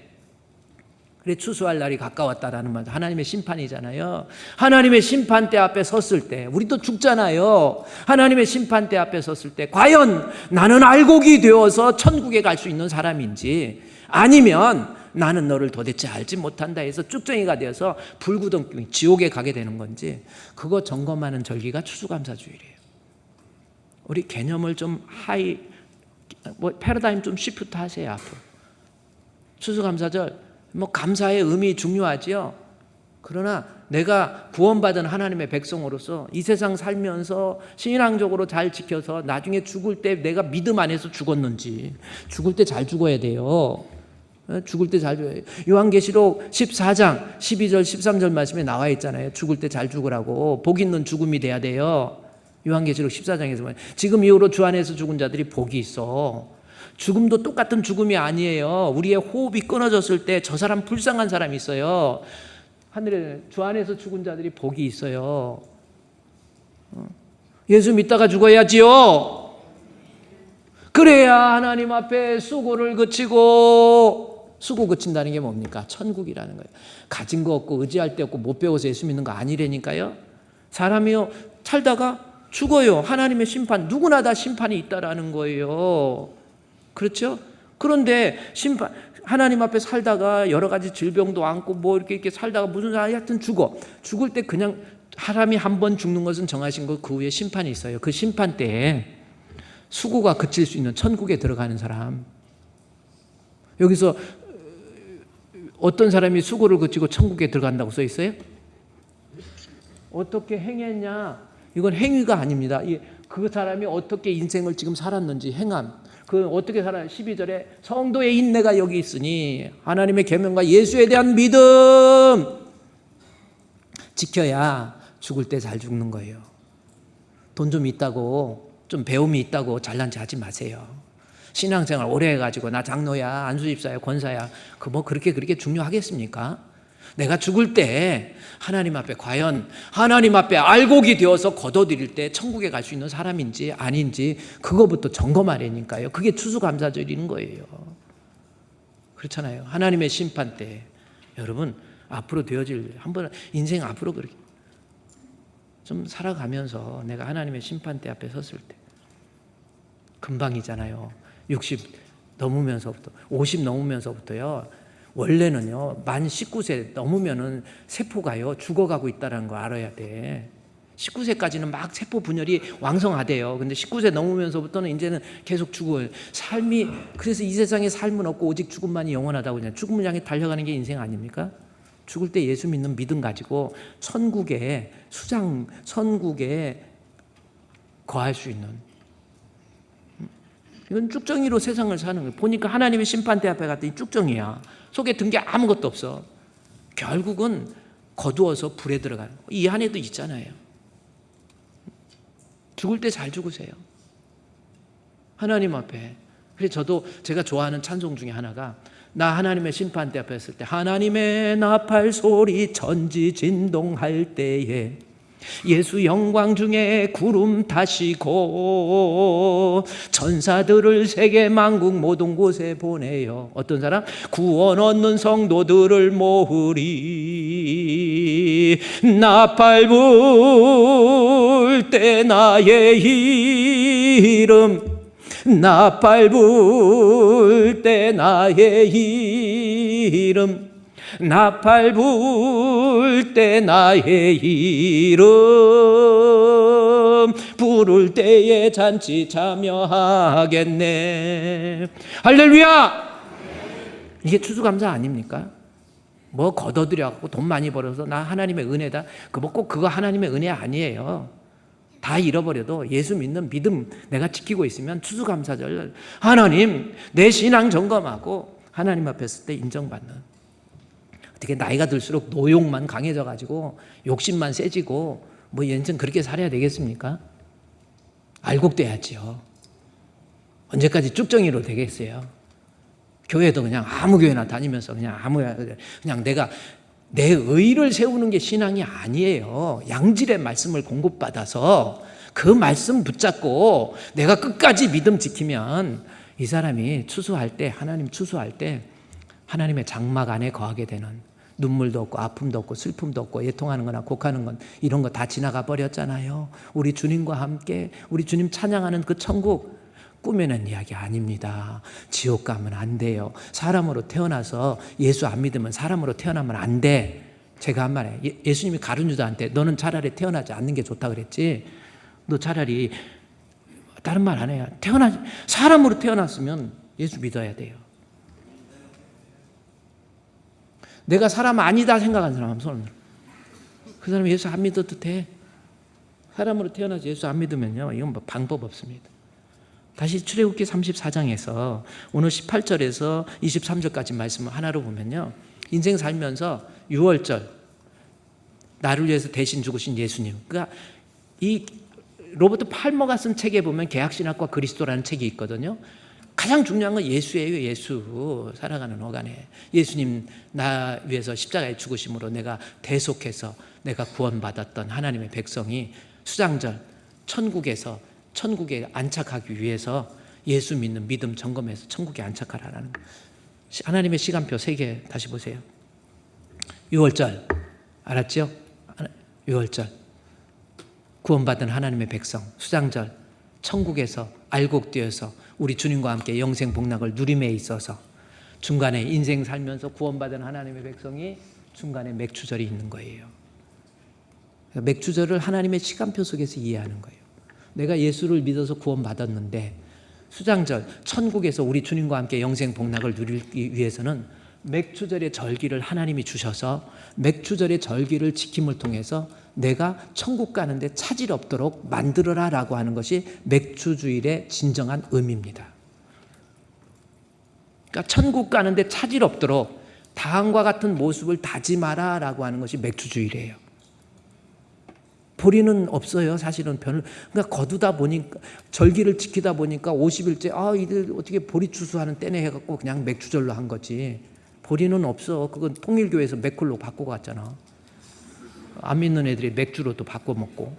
그래, 추수할 날이 가까웠다라는 말, 하나님의 심판이잖아요. 하나님의 심판대 앞에 섰을 때, 우리도 죽잖아요. 하나님의 심판대 앞에 섰을 때 과연 나는 알곡이 되어서 천국에 갈 수 있는 사람인지, 아니면 나는 너를 도대체 알지 못한다 해서 쭉정이가 되어서 불구덩이 지옥에 가게 되는 건지, 그거 점검하는 절기가 추수감사주일이에요. 우리 개념을 좀 패러다임 좀 시프트 하세요. 앞으로 추수감사절 뭐 감사의 의미 중요하지요. 그러나 내가 구원받은 하나님의 백성으로서 이 세상 살면서 신앙적으로 잘 지켜서 나중에 죽을 때 내가 믿음 안에서 죽었는지, 죽을 때 잘 죽어야 돼요. 죽을 때 잘 죽어야 돼요. 요한계시록 14장 12절 13절 말씀에 나와 있잖아요. 죽을 때 잘 죽으라고. 복 있는 죽음이 돼야 돼요. 요한계시록 14장에서 지금 이후로 주 안에서 죽은 자들이 복이 있어. 죽음도 똑같은 죽음이 아니에요. 우리의 호흡이 끊어졌을 때 저 사람 불쌍한 사람이 있어요. 하늘에 주 안에서 죽은 자들이 복이 있어요. 예수 믿다가 죽어야지요. 그래야 하나님 앞에 수고를 그치고, 수고 그친다는 게 뭡니까? 천국이라는 거예요. 가진 거 없고 의지할 데 없고 못 배워서 예수 믿는 거 아니라니까요. 사람이요 살다가 죽어요. 하나님의 심판, 누구나 다 심판이 있다라는 거예요. 그렇죠? 그런데 심판, 하나님 앞에 살다가 여러 가지 질병도 안고 뭐 이렇게 살다가 무슨 사람이 하여튼 죽어. 죽을 때 그냥 사람이 한 번 죽는 것은 정하신 거, 그 후에 심판이 있어요. 그 심판 때에 수고가 그칠 수 있는 천국에 들어가는 사람. 여기서 어떤 사람이 수고를 그치고 천국에 들어간다고 써 있어요? 어떻게 행했냐? 이건 행위가 아닙니다. 그 사람이 어떻게 인생을 지금 살았는지 행함. 그 어떻게 살아요? 12절에 성도의 인내가 여기 있으니 하나님의 계명과 예수에 대한 믿음 지켜야 죽을 때 잘 죽는 거예요. 돈 좀 있다고, 좀 배움이 있다고 잘난 체 하지 마세요. 신앙생활 오래 해가지고 나 장로야, 안수집사야, 권사야, 그 뭐 그렇게 중요하겠습니까? 내가 죽을 때 하나님 앞에 과연 하나님 앞에 알곡이 되어서 거둬들일 때 천국에 갈 수 있는 사람인지 아닌지 그거부터 점검하려니까요. 그게 추수감사절인 거예요. 그렇잖아요. 하나님의 심판 때 여러분 앞으로 되어질 한번 인생 앞으로 그렇게 좀 살아가면서 내가 하나님의 심판 때 앞에 섰을 때 금방이잖아요. 60 넘으면서부터 50 넘으면서부터요. 원래는요, 만 19세 넘으면은 세포가요, 죽어가고 있다는 거 알아야 돼. 19세까지는 막 세포 분열이 왕성하대요. 근데 19세 넘으면서부터는 이제는 계속 죽어요. 삶이, 그래서 이 세상에 삶은 없고 오직 죽음만이 영원하다고 그냥 죽음을 향해 달려가는 게 인생 아닙니까? 죽을 때 예수 믿는 믿음 가지고 천국에, 선국에 거할 수 있는. 이건 쭉정이로 세상을 사는 거예요. 보니까 하나님의 심판대 앞에 갔더니 쭉정이야. 속에 든 게 아무것도 없어. 결국은 거두어서 불에 들어가는 거. 이 안에도 있잖아요. 죽을 때 잘 죽으세요. 하나님 앞에. 그래서 저도 제가 좋아하는 찬송 중에 하나가 나 하나님의 심판대 앞에 섰을 때 하나님의 나팔 소리 천지 진동할 때에 예수 영광 중에 구름 타시고 천사들을 세계 만국 모든 곳에 보내요. 어떤 사람? 구원 얻는 성도들을 모으리. 나팔 불 때 나의 이름, 나팔 불 때 나의 이름, 나팔 불 때 나의 이름 부를 때에 잔치 참여하겠네. 할렐루야. 이게 추수감사 아닙니까? 뭐 걷어들여갖고 돈 많이 벌어서 나 하나님의 은혜다, 꼭 그거 하나님의 은혜 아니에요. 다 잃어버려도 예수 믿는 믿음 내가 지키고 있으면 추수감사절 하나님 내 신앙 점검하고 하나님 앞에 섰을 때 인정받는. 어떻게 나이가 들수록 노욕만 강해져가지고 욕심만 세지고 뭐 인생 그렇게 살아야 되겠습니까? 알곡돼야지요. 언제까지 쭉정이로 되겠어요? 교회도 그냥 아무 교회나 다니면서 그냥 내가 내 의를 세우는 게 신앙이 아니에요. 양질의 말씀을 공급받아서 그 말씀 붙잡고 내가 끝까지 믿음 지키면 이 사람이 추수할 때, 하나님 추수할 때 하나님의 장막 안에 거하게 되는, 눈물도 없고 아픔도 없고 슬픔도 없고 애통하는 거나 곡하는 건 이런 거 다 지나가 버렸잖아요. 우리 주님과 함께 우리 주님 찬양하는 그 천국 꾸며낸 이야기 아닙니다. 지옥 가면 안 돼요. 사람으로 태어나서 예수 안 믿으면 사람으로 태어나면 안 돼. 제가 한 말에 예수님이 가룟 유다한테 너는 차라리 태어나지 않는 게 좋다 그랬지. 너 차라리 다른 말 안 해요. 사람으로 태어났으면 예수 믿어야 돼요. 내가 사람 아니다 생각하는 사람 한번 손을 들어. 그 사람 예수 안 믿어도 돼. 사람으로 태어나서 예수 안 믿으면요, 이건 뭐 방법 없습니다. 다시 출애굽기 34장에서 오늘 18절에서 23절까지 말씀을 하나로 보면요, 인생 살면서 6월절 나를 위해서 대신 죽으신 예수님, 그러니까 이 로버트 팔머가 쓴 책에 보면 계약신학과 그리스도라는 책이 있거든요. 가장 중요한 건 예수예요. 예수. 살아가는 어간에 예수님 나 위해서 십자가에 죽으심으로 내가 대속해서 내가 구원받았던 하나님의 백성이 수장절 천국에 안착하기 위해서 예수 믿는 믿음 점검해서 천국에 안착하라는 하나님의 시간표 3개 다시 보세요. 6월절 알았죠? 6월절 구원받은 하나님의 백성, 수장절 천국에서 알곡되어서 우리 주님과 함께 영생 복락을 누림에 있어서, 중간에 인생 살면서 구원받은 하나님의 백성이 중간에 맥추절이 있는 거예요. 맥추절을 하나님의 시간표 속에서 이해하는 거예요. 내가 예수를 믿어서 구원받았는데 수장절 천국에서 우리 주님과 함께 영생 복락을 누리기 위해서는 맥추절의 절기를 하나님이 주셔서 맥추절의 절기를 지킴을 통해서 내가 천국 가는데 차질 없도록 만들어라라고 하는 것이 맥추주일의 진정한 의미입니다. 그러니까 천국 가는데 차질 없도록 다음과 같은 모습을 다짐하라라고 하는 것이 맥추주일이에요. 보리는 없어요. 사실은 그러니까 거두다 보니까 절기를 지키다 보니까 50일째 이들 어떻게 보리 추수하는 때네 해갖고 그냥 맥추절로 한 거지. 보리는 없어. 그건 통일교에서 맥콜로 바꾸고 갔잖아. 안 믿는 애들이 맥주로도 바꿔 먹고.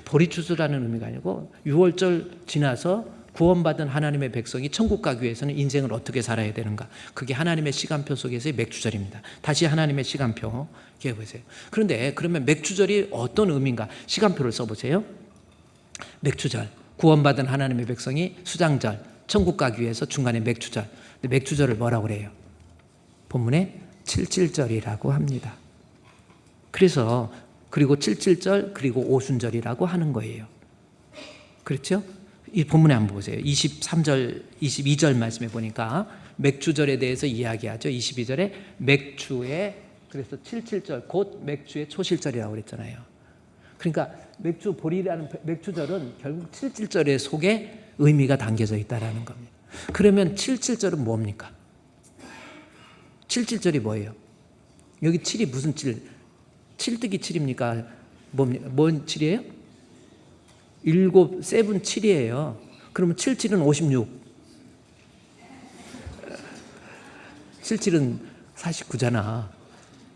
보리 추수라는 의미가 아니고 6월절 지나서 구원받은 하나님의 백성이 천국 가기 위해서는 인생을 어떻게 살아야 되는가. 그게 하나님의 시간표 속에서의 맥추절입니다. 다시 하나님의 시간표 기억해보세요. 그런데 그러면 맥추절이 어떤 의미인가. 시간표를 써보세요. 맥추절 구원받은 하나님의 백성이 수장절 천국 가기 위해서 중간에 맥추절. 근데 맥추절을 뭐라고 그래요? 본문에 칠칠절이라고 합니다. 그래서 그리고 칠칠절 그리고 오순절이라고 하는 거예요. 그렇죠? 이 본문에 한번 보세요. 23절 22절 말씀에 보니까 맥추절에 대해서 이야기하죠. 22절에 맥추의 그래서 칠칠절 곧 맥추의 초실절이라고 그랬잖아요. 그러니까 맥추 보리라는 맥추절은 결국 칠칠절의 속에 의미가 담겨져 있다라는 겁니다. 그러면 칠칠절은 뭡니까? 칠칠절이 뭐예요? 여기 7이 무슨 7? 7뜨기 7입니까? 뭔 7이에요? 7, 7이에요. 그러면 77은 56. 77은 49잖아.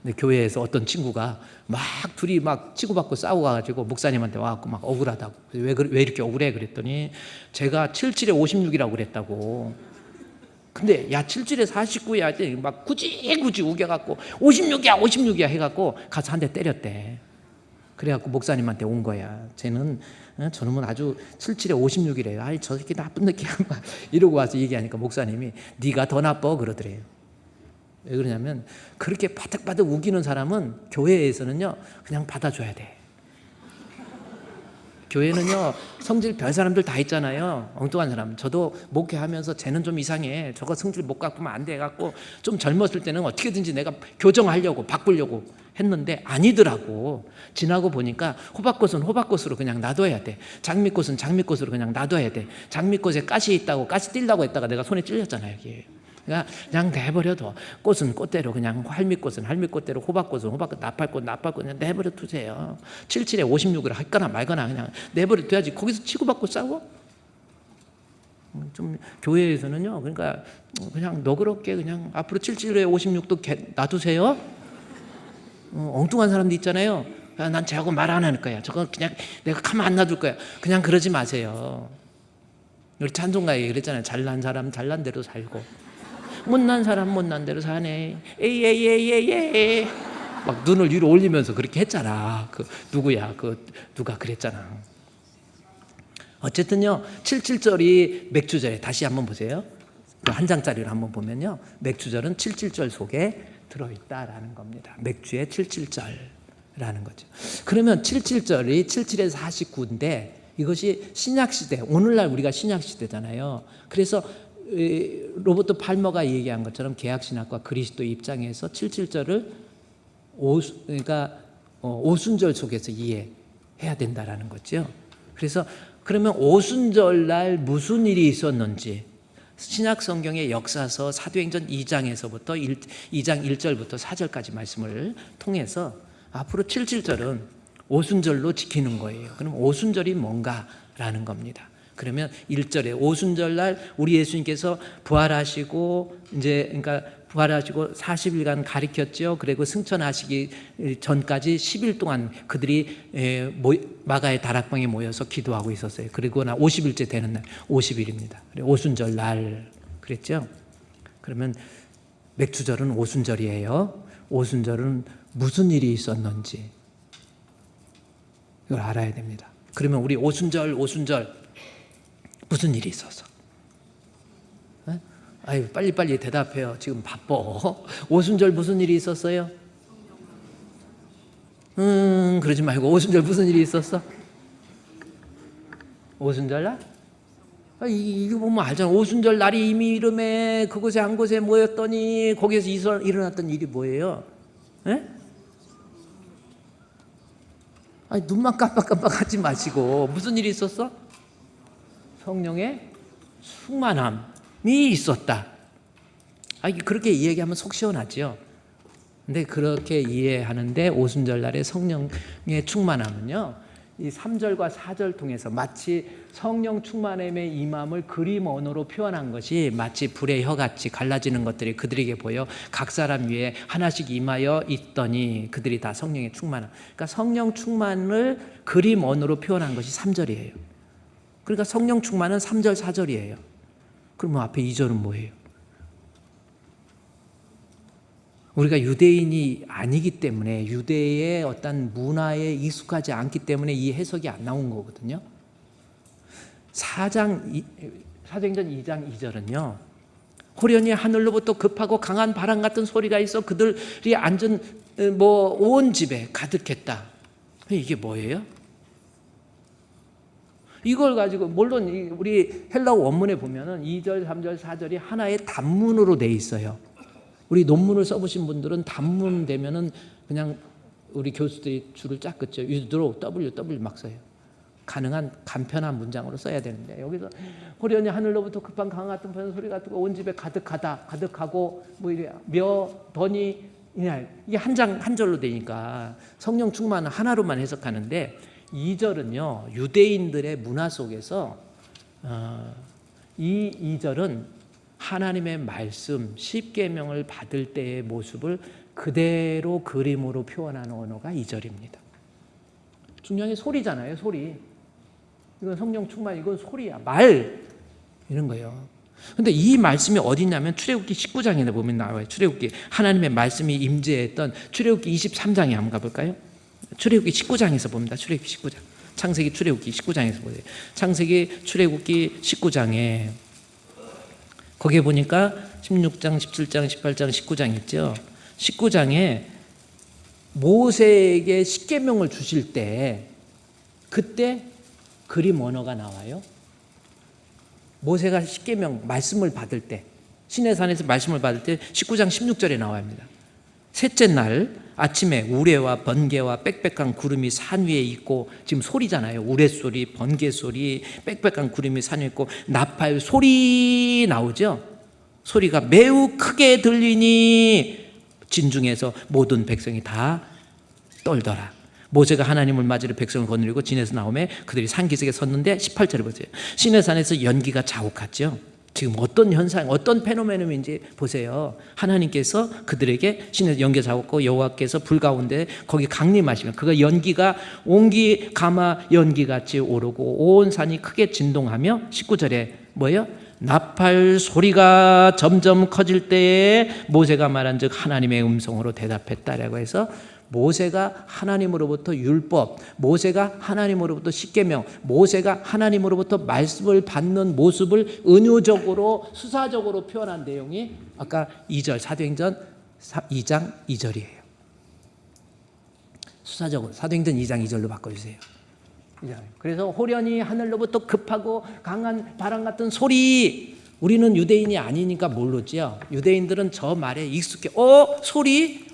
근데 교회에서 어떤 친구가 막 둘이 막 치고받고 싸워가지고 목사님한테 와갖고 막 억울하다고. 왜 이렇게 억울해? 그랬더니 제가 77에 56이라고 그랬다고. 근데 야 77에 49야 막 굳이 우겨갖고 56이야 해갖고 가서 한 대 때렸대. 그래갖고 목사님한테 온 거야. 저놈은 아주 77에 56이래요. 아이 저 새끼 나쁜 놈이야 이러고 와서 얘기하니까 목사님이 네가 더 나빠 그러더래요. 왜 그러냐면 그렇게 바득바득 우기는 사람은 교회에서는요 그냥 받아줘야 돼. 교회는요 성질 별 사람들 다 있잖아요. 엉뚱한 사람. 저도 목회하면서 쟤는 좀 이상해. 저거 성질 못 갖고면 안 돼 갖고 좀 젊었을 때는 어떻게든지 내가 교정하려고 바꾸려고 했는데 아니더라고. 지나고 보니까 호박꽃은 호박꽃으로 그냥 놔둬야 돼. 장미꽃은 장미꽃으로 그냥 놔둬야 돼. 장미꽃에 가시 있다고 가시 뛸라고 했다가 내가 손에 찔렸잖아요. 이게. 그냥 내버려둬. 꽃은 꽃대로 그냥 할미꽃은 할미꽃대로 호박꽃은 호박꽃 나팔꽃 그냥 내버려 두세요. 77에 56을 할거나 말거나 그냥 내버려 둬야지. 거기서 치고받고 싸워? 좀 교회에서는요. 그러니까 그냥 너그럽게 그냥 앞으로 77에 56도 놔두세요. 엉뚱한 사람도 있잖아요. 난 쟤하고 말 안 할 거야. 저거 그냥 내가 가만 안 놔둘 거야. 그냥 그러지 마세요. 우리 찬송가에 그랬잖아요. 잘난 사람 잘난 대로 살고 못난 사람 못난 대로 사네. 에이 막 눈을 위로 올리면서 그렇게 했잖아. 누가 그랬잖아. 어쨌든요 77절이 맥추절에 다시 한번 보세요. 한 장짜리를 한번 보면요 맥추절은 77절 속에 들어있다라는 겁니다. 맥주의 77절라는 거죠. 그러면 77절이 77에서 49인데 이것이 신약시대, 오늘날 우리가 신약시대잖아요. 그래서 로버트 팔머가 얘기한 것처럼 개혁신학과 그리스도 입장에서 77절을 그러니까 오순절 속에서 이해해야 된다라는 거죠. 그래서 그러면 오순절 날 무슨 일이 있었는지 신약 성경의 역사서 사도행전 2장에서부터 2장 1절부터 4절까지 말씀을 통해서 앞으로 77절은 오순절로 지키는 거예요. 그럼 오순절이 뭔가라는 겁니다. 그러면 1절에 오순절 날 우리 예수님께서 부활하시고 이제 그러니까 부활하시고 40일간 가리켰죠. 그리고 승천하시기 전까지 10일 동안 그들이 마가의 다락방에 모여서 기도하고 있었어요. 그리고 나 50일째 되는 날 50일입니다. 오순절 날 그랬죠. 그러면 맥주절은 오순절이에요. 오순절은 무슨 일이 있었는지 이걸 알아야 됩니다. 그러면 우리 오순절 무슨 일이 있었어? 아유, 빨리빨리 대답해요. 지금 바빠. 오순절 무슨 일이 있었어요? 그러지 말고 오순절 무슨 일이 있었어? 오순절 날? 이거 보면 알잖아. 오순절 날이 이미 이름에 그곳에 한 곳에 모였더니 거기에서 일어났던 일이 뭐예요? 에? 아니, 눈만 깜빡깜빡하지 마시고 무슨 일이 있었어? 성령의 충만함이 있었다. 그렇게 이야기하면 속 시원하죠. 근데 그렇게 이해하는데 오순절 날의 성령의 충만함은요, 이 3절과 4절 통해서 마치 성령 충만함의 임함을 그림 언어로 표현한 것이 마치 불의 혀같이 갈라지는 것들이 그들에게 보여 각 사람 위에 하나씩 임하여 있더니 그들이 다 성령의 충만함. 그러니까 성령 충만을 그림 언어로 표현한 것이 3절이에요. 그러니까 성령 충만은 3절, 4절이에요. 그러면 앞에 2절은 뭐예요? 우리가 유대인이 아니기 때문에 유대의 어떤 문화에 익숙하지 않기 때문에 이 해석이 안 나온 거거든요. 사도행전 2장 2절은요. 호련히 하늘로부터 급하고 강한 바람 같은 소리가 있어 그들이 앉은 온 집에 가득했다. 이게 뭐예요? 이걸 가지고 물론 우리 헬라어 원문에 보면은 2절, 3절, 4절이 하나의 단문으로 돼 있어요. 우리 논문을 써보신 분들은 단문 되면은 그냥 우리 교수들이 줄을 쫙 긋죠. 유드로 W 막 써요. 가능한 간편한 문장으로 써야 되는데 여기서 호련히 하늘로부터 급한 강한 같은 소리 같은 온 집에 가득하고 더니 이게 한 절로 되니까 성령 충만은 하나로만 해석하는데 2절은요 유대인들의 문화 속에서 이 2절은 하나님의 말씀 십계명을 받을 때의 모습을 그대로 그림으로 표현하는 언어가 2절입니다. 중요한 게 소리잖아요. 소리. 이건 성령 충만, 이건 소리야. 말 이런 거예요. 근데 이 말씀이 어디 있냐면 출애굽기 19장에 보면 나와요. 출애굽기 하나님의 말씀이 임재했던 출애굽기 23장에 한번 가볼까요? 출애굽기 19장에서 봅니다. 출애굽기 19장. 창세기 출애굽기 19장에서 보세요. 창세기 출애굽기 19장에 거기에 보니까 16장, 17장, 18장, 19장 있죠. 19장에 모세에게 십계명을 주실 때 그때 그림 언어가 나와요. 모세가 십계명 말씀을 받을 때 시내산에서 말씀을 받을 때 19장 16절에 나와입니다. 셋째 날 아침에 우레와 번개와 빽빽한 구름이 산 위에 있고 지금 소리잖아요. 우레 소리, 번개 소리, 빽빽한 구름이 산 위에 있고 나팔 소리 나오죠. 소리가 매우 크게 들리니 진중에서 모든 백성이 다 떨더라. 모세가 하나님을 맞으려 백성을 거느리고 진에서 나오매 그들이 산기슭에 섰는데 18절을 보세요. 시내산에서 연기가 자욱하죠. 지금 어떤 현상, 어떤 페노메논인지 보세요. 하나님께서 그들에게 신에서 연기가 자욱하고 여호와께서 불 가운데 거기 강림하시면 그 연기가 온기 가마 연기같이 오르고 온 산이 크게 진동하며 19절에 뭐예요? 나팔 소리가 점점 커질 때에 모세가 말한 즉 하나님의 음성으로 대답했다라고 해서 모세가 하나님으로부터 율법, 모세가 하나님으로부터 십계명, 모세가 하나님으로부터 말씀을 받는 모습을 은유적으로 수사적으로 표현한 내용이 아까 2절 사도행전 2장 2절이에요. 수사적으로 사도행전 2장 2절로 바꿔주세요. 그래서 호련히 하늘로부터 급하고 강한 바람 같은 소리 우리는 유대인이 아니니까 모르지요. 유대인들은 저 말에 익숙해. 소리?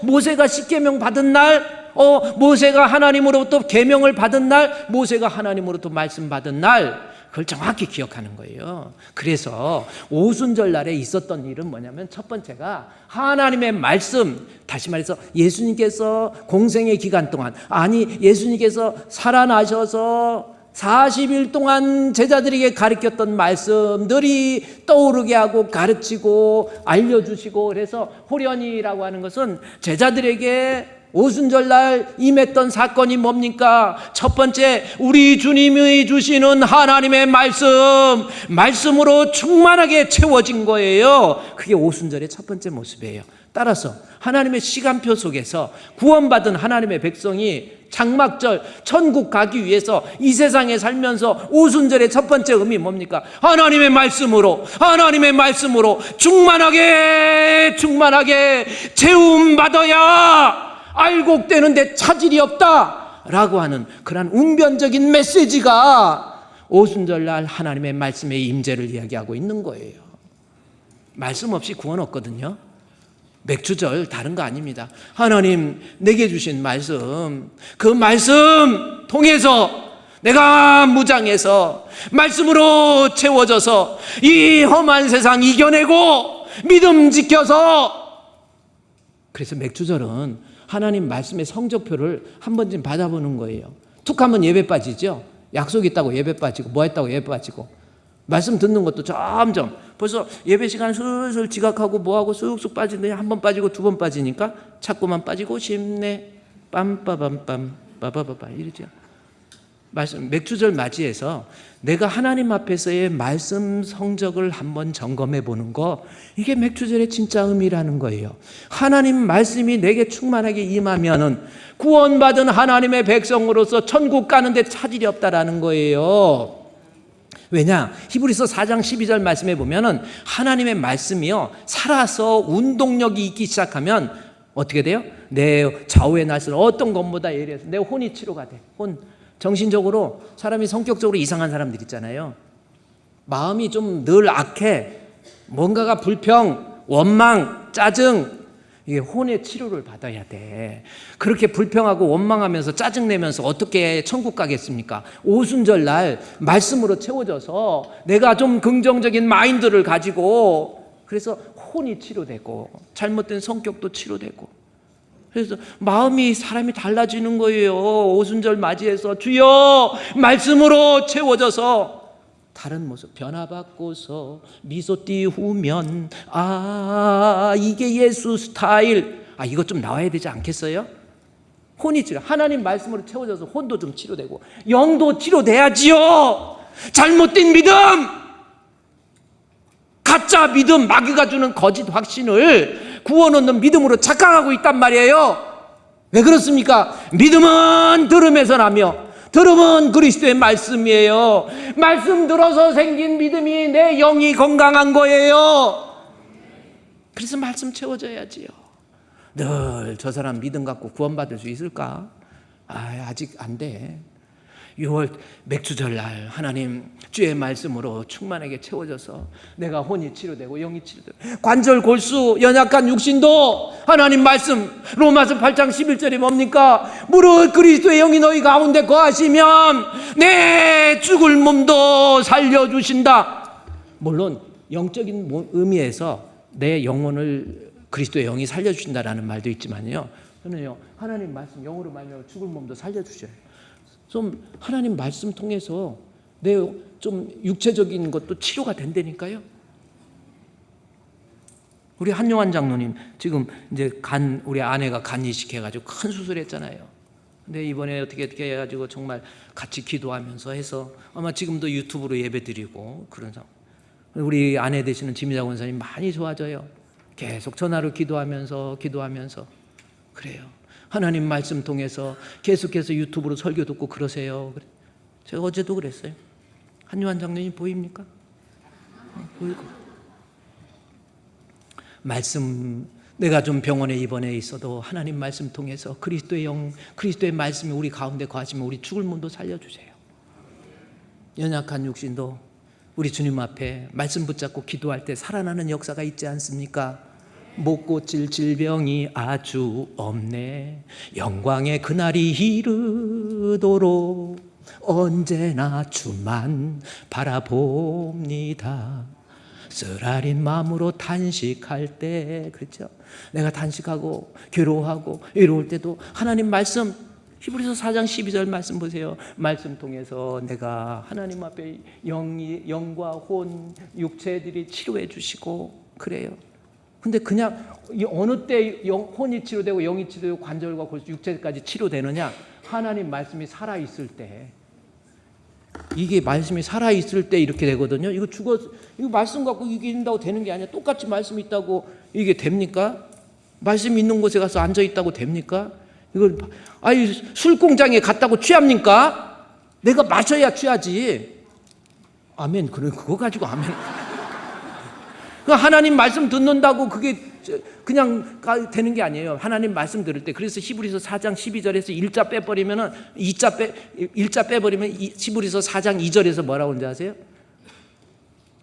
모세가 십계명 받은 날? 모세가 하나님으로부터 계명을 받은 날? 모세가 하나님으로부터 말씀 받은 날? 그걸 정확히 기억하는 거예요. 그래서 오순절 날에 있었던 일은 뭐냐면 첫 번째가 하나님의 말씀, 다시 말해서 예수님께서 공생의 기간 동안, 예수님께서 살아나셔서 40일 동안 제자들에게 가르쳤던 말씀들이 떠오르게 하고 가르치고 알려주시고, 그래서 호련이라고 하는 것은 제자들에게 오순절날 임했던 사건이 뭡니까? 첫 번째, 우리 주님이 주시는 하나님의 말씀으로 충만하게 채워진 거예요. 그게 오순절의 첫 번째 모습이에요. 따라서 하나님의 시간표 속에서 구원받은 하나님의 백성이 장막절 천국 가기 위해서 이 세상에 살면서 오순절의 첫 번째 의미 뭡니까? 하나님의 말씀으로 충만하게 채움받아야 알곡되는데 차질이 없다 라고 하는 그런 웅변적인 메시지가 오순절날 하나님의 말씀의 임재를 이야기하고 있는 거예요. 말씀 없이 구원 없거든요. 맥주절 다른 거 아닙니다. 하나님 내게 주신 말씀, 그 말씀 통해서 내가 무장해서 말씀으로 채워져서 이 험한 세상 이겨내고 믿음 지켜서, 그래서 맥주절은 하나님 말씀의 성적표를 한 번쯤 받아보는 거예요. 툭 하면 예배 빠지죠. 약속 있다고 예배 빠지고 뭐 했다고 예배 빠지고, 말씀 듣는 것도 점점 벌써 예배 시간 슬슬 지각하고 뭐하고 쑥쑥 빠지는데 한 번 빠지고 두 번 빠지니까 자꾸만 빠지고 싶네 빰빠밤빰 빠바바바 이러죠. 말씀 맥주절 맞이해서 내가 하나님 앞에서의 말씀 성적을 한번 점검해 보는 거, 이게 맥주절의 진짜 의미라는 거예요. 하나님 말씀이 내게 충만하게 임하면은 구원받은 하나님의 백성으로서 천국 가는데 차질이 없다라는 거예요. 왜냐? 히브리서 4장 12절 말씀에 보면은 하나님의 말씀이요 살아서 운동력이 있기 시작하면 어떻게 돼요? 내 좌우의 날씨는 어떤 것보다 예리해서 내 혼이 치료가 돼. 정신적으로 사람이 성격적으로 이상한 사람들 있잖아요. 마음이 좀 늘 악해. 뭔가가 불평, 원망, 짜증, 이게 혼의 치료를 받아야 돼. 그렇게 불평하고 원망하면서 짜증내면서 어떻게 천국 가겠습니까? 오순절 날 말씀으로 채워져서 내가 좀 긍정적인 마인드를 가지고, 그래서 혼이 치료되고 잘못된 성격도 치료되고, 그래서 마음이 사람이 달라지는 거예요. 오순절 맞이해서 주여 말씀으로 채워져서 다른 모습 변화받고서 미소 띄우면 이게 예수 스타일, 이것 좀 나와야 되지 않겠어요? 혼이 치료, 하나님 말씀으로 채워져서 혼도 좀 치료되고 영도 치료돼야지요. 잘못된 믿음, 가짜 믿음, 마귀가 주는 거짓 확신을 구원 얻는 믿음으로 착각하고 있단 말이에요. 왜 그렇습니까? 믿음은 들음에서 나며 들음은 그리스도의 말씀이에요. 말씀 들어서 생긴 믿음이 내 영이 건강한 거예요. 그래서 말씀 채워져야지요. 늘 저 사람 믿음 갖고 구원받을 수 있을까? 아직 안 돼. 6월 맥주절날 하나님 주의 말씀으로 충만하게 채워져서 내가 혼이 치료되고 영이 치료되고 관절 골수 연약한 육신도 하나님 말씀 로마서 8장 11절이 뭡니까? 무릇 그리스도의 영이 너희 가운데 거하시면 내 죽을 몸도 살려주신다. 물론 영적인 의미에서 내 영혼을 그리스도의 영이 살려주신다라는 말도 있지만요, 저는요 하나님 말씀 영으로 말미암아 죽을 몸도 살려주셔요. 좀 하나님 말씀 통해서 내 좀 육체적인 것도 치료가 된다니까요. 우리 한용환 장로님 지금 이제 우리 아내가 간 이식해가지고 큰 수술했잖아요. 근데 이번에 어떻게 해가지고 정말 같이 기도하면서 해서 아마 지금도 유튜브로 예배드리고 그런 상황. 우리 아내 되시는 지미자 권사님 많이 좋아져요. 계속 전화로 기도하면서 그래요. 하나님 말씀 통해서 계속해서 유튜브로 설교 듣고 그러세요. 제가 어제도 그랬어요. 한요한 장로님 보입니까? 보이고. 말씀, 내가 좀 병원에 입원해 있어도 하나님 말씀 통해서 그리스도의 영, 그리스도의 말씀이 우리 가운데 거하시면 우리 죽을 몸도 살려주세요. 연약한 육신도 우리 주님 앞에 말씀 붙잡고 기도할 때 살아나는 역사가 있지 않습니까? 못 고칠 질병이 아주 없네. 영광의 그날이 이르도록 언제나 주만 바라봅니다. 쓰라린 마음으로 단식할 때, 그렇죠? 내가 단식하고 괴로워하고 이로울 때도 하나님 말씀, 히브리서 4장 12절 말씀 보세요. 말씀 통해서 내가 하나님 앞에 영과 혼, 육체들이 치료해 주시고 그래요. 근데 그냥 어느 때 혼이 치료되고 영이 치료되고 관절과 골수, 육체까지 치료되느냐? 하나님 말씀이 살아있을 때. 이게 말씀이 살아있을 때 이렇게 되거든요. 이거 이거 말씀 갖고 이긴다고 되는 게 아니야. 똑같이 말씀이 있다고 이게 됩니까? 말씀 있는 곳에 가서 앉아 있다고 됩니까? 이걸 술 공장에 갔다고 취합니까? 내가 마셔야 취하지. 아멘. 그거 가지고 아멘. 하나님 말씀 듣는다고 그게 그냥 되는 게 아니에요. 하나님 말씀 들을 때. 그래서 히브리서 4장 12절에서 1자 빼버리면 1자 빼버리면 히브리서 4장 2절에서 뭐라고 하는지 아세요?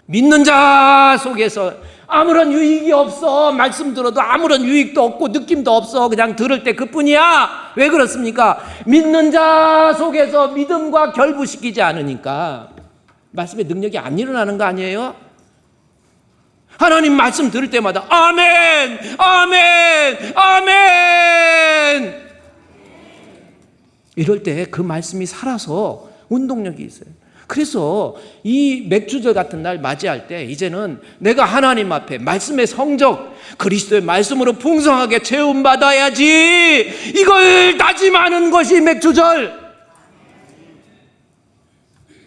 믿는 자 속에서 아무런 유익이 없어. 말씀 들어도 아무런 유익도 없고 느낌도 없어. 그냥 들을 때 그뿐이야. 왜 그렇습니까? 믿는 자 속에서 믿음과 결부시키지 않으니까 말씀의 능력이 안 일어나는 거 아니에요? 하나님 말씀 들을 때마다 아멘, 아멘, 아멘. 이럴 때 그 말씀이 살아서 운동력이 있어요. 그래서 이 맥주절 같은 날 맞이할 때 이제는 내가 하나님 앞에 말씀의 성적, 그리스도의 말씀으로 풍성하게 체험받아야지. 이걸 다짐하는 것이 맥주절.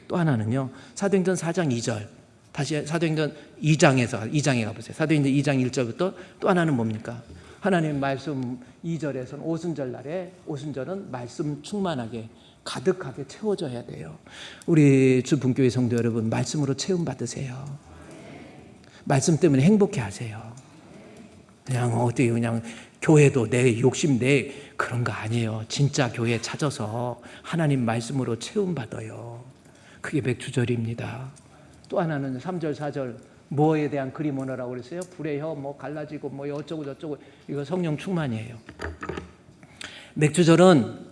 또 하나는요, 사도행전 4장 2절. 다시 사도행전 2장에 가보세요. 사도행전 2장 1절부터 또 하나는 뭡니까? 하나님 말씀 2절에서는 오순절 날에, 오순절은 말씀 충만하게 가득하게 채워져야 돼요. 우리 주분교회 성도 여러분, 말씀으로 체험 받으세요. 말씀 때문에 행복해 하세요. 그냥 교회도 내 욕심 내 그런 거 아니에요. 진짜 교회 찾아서 하나님 말씀으로 체험 받아요. 그게 맥주절입니다. 또 하나는 3절 4절 뭐에 대한 그림 언어라고 그랬어요? 불의 혀 뭐 갈라지고 뭐 어쩌고 저쩌고, 이거 성령 충만이에요. 맥주절은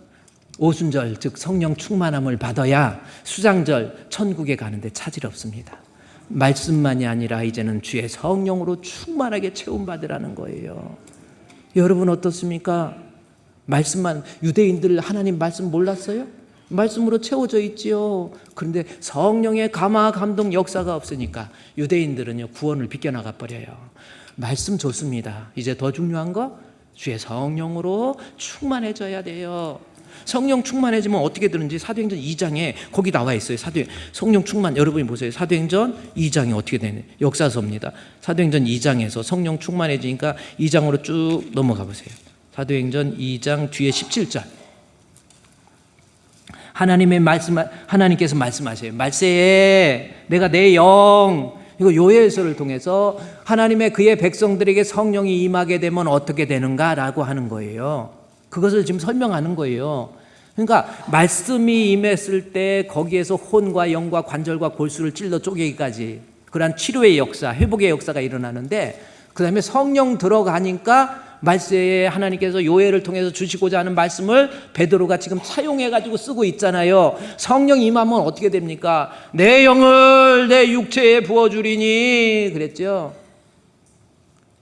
오순절, 즉 성령 충만함을 받아야 수장절 천국에 가는데 차질 없습니다. 말씀만이 아니라 이제는 주의 성령으로 충만하게 체험받으라는 거예요. 여러분 어떻습니까? 말씀만, 유대인들 하나님 말씀 몰랐어요? 말씀으로 채워져 있지요. 그런데 성령의 감화 감동 역사가 없으니까 유대인들은요 구원을 비껴나가 버려요. 말씀 좋습니다. 이제 더 중요한 거 주의 성령으로 충만해져야 돼요. 성령 충만해지면 어떻게 되는지 사도행전 2장에 거기 나와 있어요. 성령 충만, 여러분이 보세요. 사도행전 2장이 어떻게 되는 역사서입니다. 사도행전 2장에서 성령 충만해지니까 2장으로 쭉 넘어가 보세요. 사도행전 2장 뒤에 17절. 하나님께서 말씀하세요. 말세에 내가 내 영, 이거 요엘서를 통해서 하나님의 그의 백성들에게 성령이 임하게 되면 어떻게 되는가라고 하는 거예요. 그것을 지금 설명하는 거예요. 그러니까 말씀이 임했을 때 거기에서 혼과 영과 관절과 골수를 찔러 쪼개기까지 그러한 치료의 역사, 회복의 역사가 일어나는데, 그 다음에 성령 들어가니까 말세에 하나님께서 요엘을 통해서 주시고자 하는 말씀을 베드로가 지금 차용해가지고 쓰고 있잖아요. 성령 임하면 어떻게 됩니까? 내 영을 내 육체에 부어주리니 그랬죠.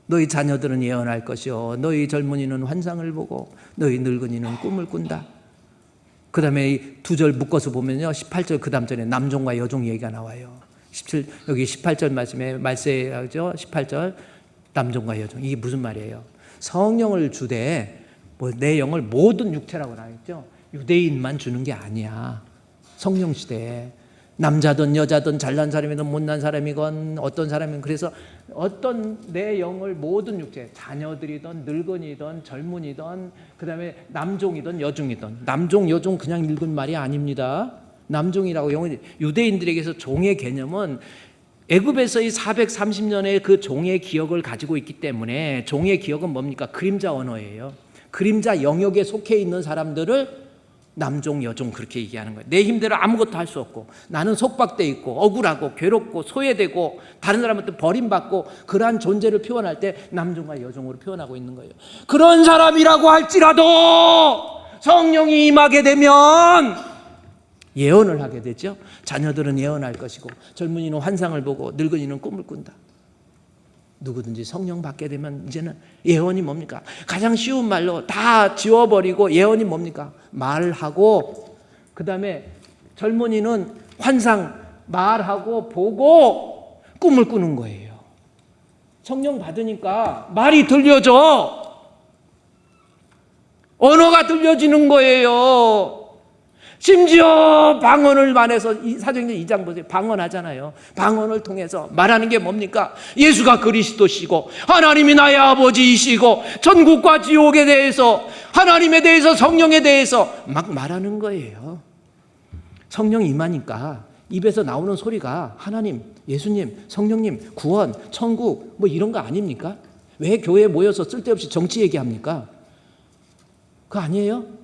너희 자녀들은 예언할 것이요, 너희 젊은이는 환상을 보고 너희 늙은이는 꿈을 꾼다. 그 다음에 2절 묶어서 보면요, 18절 그 다음 절에 남종과 여종 얘기가 나와요. 여기 18절 말씀에 말세에 하죠. 18절 남종과 여종, 이게 무슨 말이에요? 성령을 주되 내 영을 모든 육체라고 나왔죠. 유대인만 주는 게 아니야. 성령 시대에 남자든 여자든 잘난 사람이든 못난 사람이건 어떤 사람이든, 그래서 어떤 내 영을 모든 육체, 자녀들이든 늙은이든 젊은이든 그 다음에 남종이든 여종이든, 남종 여종 그냥 읽은 말이 아닙니다. 남종이라고 영어, 유대인들에게서 종의 개념은 애굽에서의 430년의 그 종의 기억을 가지고 있기 때문에, 종의 기억은 뭡니까? 그림자 언어예요. 그림자 영역에 속해 있는 사람들을 남종 여종 그렇게 얘기하는 거예요. 내 힘대로 아무것도 할 수 없고 나는 속박돼 있고 억울하고 괴롭고 소외되고 다른 사람한테 버림받고 그러한 존재를 표현할 때 남종과 여종으로 표현하고 있는 거예요. 그런 사람이라고 할지라도 성령이 임하게 되면 예언을 하게 되죠. 자녀들은 예언할 것이고 젊은이는 환상을 보고 늙은이는 꿈을 꾼다. 누구든지 성령 받게 되면 이제는 예언이 뭡니까? 가장 쉬운 말로 다 지워버리고 예언이 뭡니까? 말하고 그 다음에 젊은이는 환상 말하고 보고 꿈을 꾸는 거예요. 성령 받으니까 말이 들려져. 언어가 들려지는 거예요. 심지어 방언을 말해서 사도행전 2장 보세요. 방언하잖아요. 방언을 통해서 말하는 게 뭡니까? 예수가 그리스도시고 하나님이 나의 아버지이시고 천국과 지옥에 대해서 하나님에 대해서 성령에 대해서 막 말하는 거예요. 성령 임하니까 입에서 나오는 소리가 하나님, 예수님, 성령님, 구원, 천국 뭐 이런 거 아닙니까? 왜 교회에 모여서 쓸데없이 정치 얘기합니까? 그거 아니에요?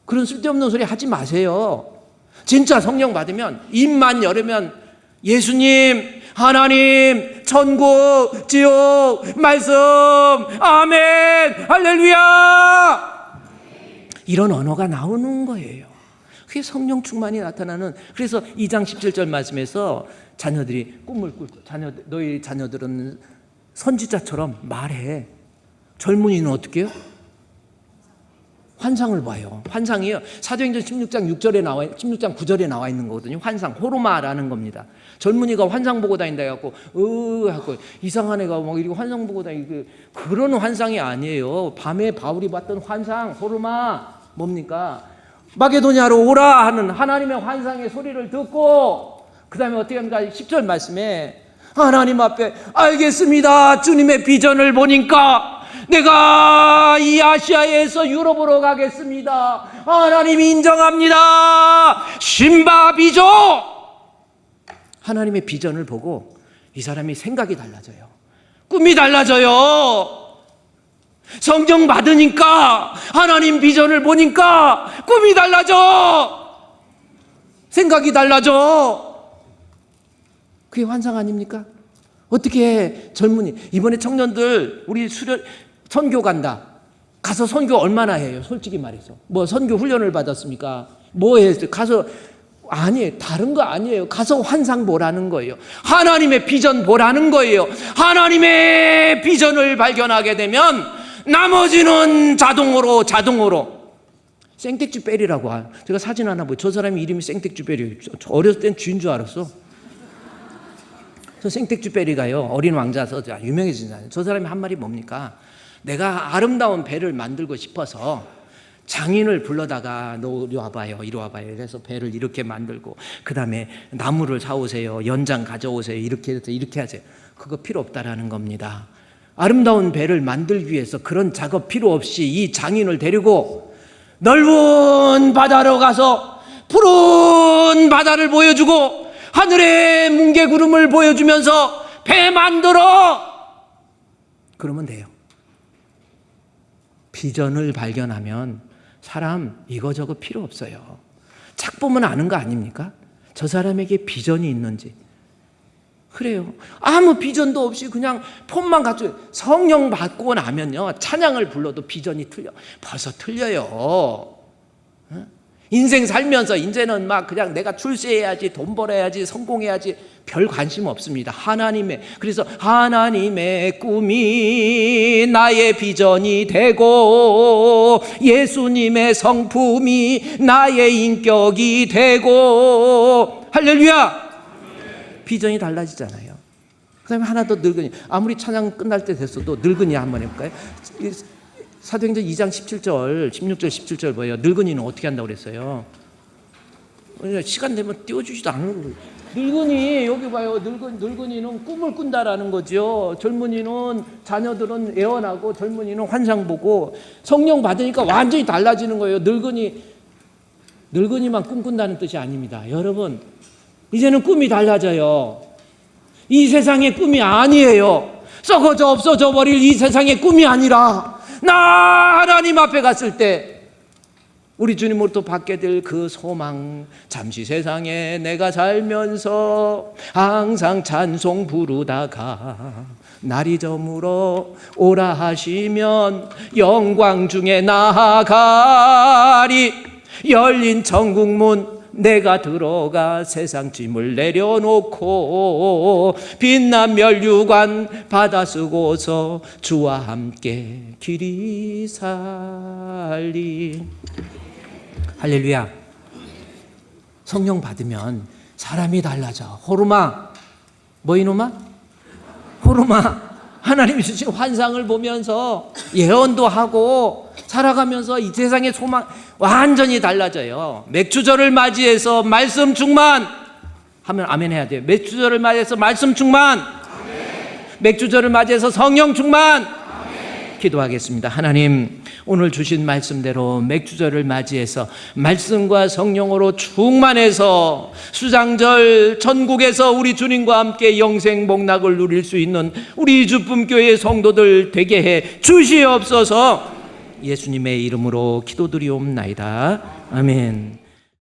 그런 쓸데없는 소리 하지 마세요. 진짜 성령 받으면 입만 열으면 예수님, 하나님, 천국, 지옥, 말씀, 아멘, 할렐루야 이런 언어가 나오는 거예요. 그게 성령 충만이 나타나는. 그래서 2장 17절 말씀에서 자녀들이 꿈을 꿀 너희 자녀들은 선지자처럼 말해. 젊은이는 어떻게 해요? 환상을 봐요. 환상이요. 사도행전 16장 6절에 16장 9절에 나와 있는 거거든요. 환상, 호르마라는 겁니다. 젊은이가 환상 보고 다닌다 해갖고 하고 이상한 애가 막 이렇게 환상 보고 다니고 그런 환상이 아니에요. 밤에 바울이 봤던 환상, 호르마 뭡니까? 마게도냐로 오라 하는 하나님의 환상의 소리를 듣고 그 다음에 어떻게 합니까? 10절 말씀에 하나님 앞에 알겠습니다. 주님의 비전을 보니까 내가 이 아시아에서 유럽으로 가겠습니다. 하나님이 인정합니다. 신바 비조. 하나님의 비전을 보고 이 사람이 생각이 달라져요. 꿈이 달라져요. 성령 받으니까 하나님 비전을 보니까 꿈이 달라져. 생각이 달라져. 그게 환상 아닙니까? 어떻게 젊은이 이번에 청년들 우리 선교 간다. 가서 선교 얼마나 해요? 솔직히 말해서. 뭐 선교 훈련을 받았습니까? 뭐 했어요? 가서 아니에요. 다른 거 아니에요. 가서 환상 보라는 거예요. 하나님의 비전 보라는 거예요. 하나님의 비전을 발견하게 되면 나머지는 자동으로 생택쥐베리라고 해요. 제가 사진 하나 보여. 저 사람이 이름이 생택쥐베리예요. 어렸을 땐 쥐인 줄 알았어. 저 생택쥐베리가요. 어린 왕자서 유명해지잖아요. 저 사람이 한 말이 뭡니까? 내가 아름다운 배를 만들고 싶어서 장인을 불러다가 너 이리 와봐요. 그래서 배를 이렇게 만들고 그 다음에 나무를 사오세요. 연장 가져오세요. 이렇게 해서 이렇게 하세요. 그거 필요 없다라는 겁니다. 아름다운 배를 만들기 위해서 그런 작업 필요 없이 이 장인을 데리고 넓은 바다로 가서 푸른 바다를 보여주고 하늘의 뭉게구름을 보여주면서 배 만들어. 그러면 돼요. 비전을 발견하면 사람 이거저거 필요 없어요. 책 보면 아는 거 아닙니까? 저 사람에게 비전이 있는지. 그래요. 아무 비전도 없이 그냥 폰만 갖추고 성령 받고 나면요 찬양을 불러도 비전이 틀려. 벌써 틀려요. 인생 살면서 이제는 막 그냥 내가 출세해야지, 돈 벌어야지, 성공해야지 별 관심 없습니다. 그래서 하나님의 꿈이 나의 비전이 되고 예수님의 성품이 나의 인격이 되고 할렐루야. 비전이 달라지잖아요. 그 다음에 하나 더 늙은이. 아무리 찬양 끝날 때 됐어도 늙은이 한번 해볼까요? 사도행전 2장 17절, 16절, 17절 뭐예요? 늙은이는 어떻게 한다고 그랬어요? 시간 되면 띄워주지도 않는 거예요. 늙은이, 여기 봐요. 늙은이는 꿈을 꾼다라는 거죠. 젊은이는, 자녀들은 예언하고 젊은이는 환상 보고 성령 받으니까 완전히 달라지는 거예요. 늙은이만 꿈꾼다는 뜻이 아닙니다. 여러분, 이제는 꿈이 달라져요. 이 세상의 꿈이 아니에요. 썩어져 없어져 버릴 이 세상의 꿈이 아니라 나 하나님 앞에 갔을 때 우리 주님으로부터 받게 될 그 소망, 잠시 세상에 내가 살면서 항상 찬송 부르다가 날이 저물어 오라 하시면 영광 중에 나아가리. 열린 천국문 내가 들어가 세상 짐을 내려놓고 빛난 멸류관 받아 쓰고서 주와 함께 길이 살리. 할렐루야. 성령 받으면 사람이 달라져. 호르마, 뭐 이놈아? 호르마. 하나님이 주신 환상을 보면서 예언도 하고 살아가면서 이 세상의 소망 완전히 달라져요. 맥주절을 맞이해서 말씀 충만 하면 아멘 해야 돼요. 맥주절을 맞이해서 말씀 충만, 맥주절을 맞이해서 성령 충만. 기도하겠습니다. 하나님, 오늘 주신 말씀대로 맥주절을 맞이해서 말씀과 성령으로 충만해서 수장절 천국에서 우리 주님과 함께 영생 복락을 누릴 수 있는 우리 주품교회 성도들 되게 해 주시옵소서. 예수님의 이름으로 기도드리옵나이다. 아멘.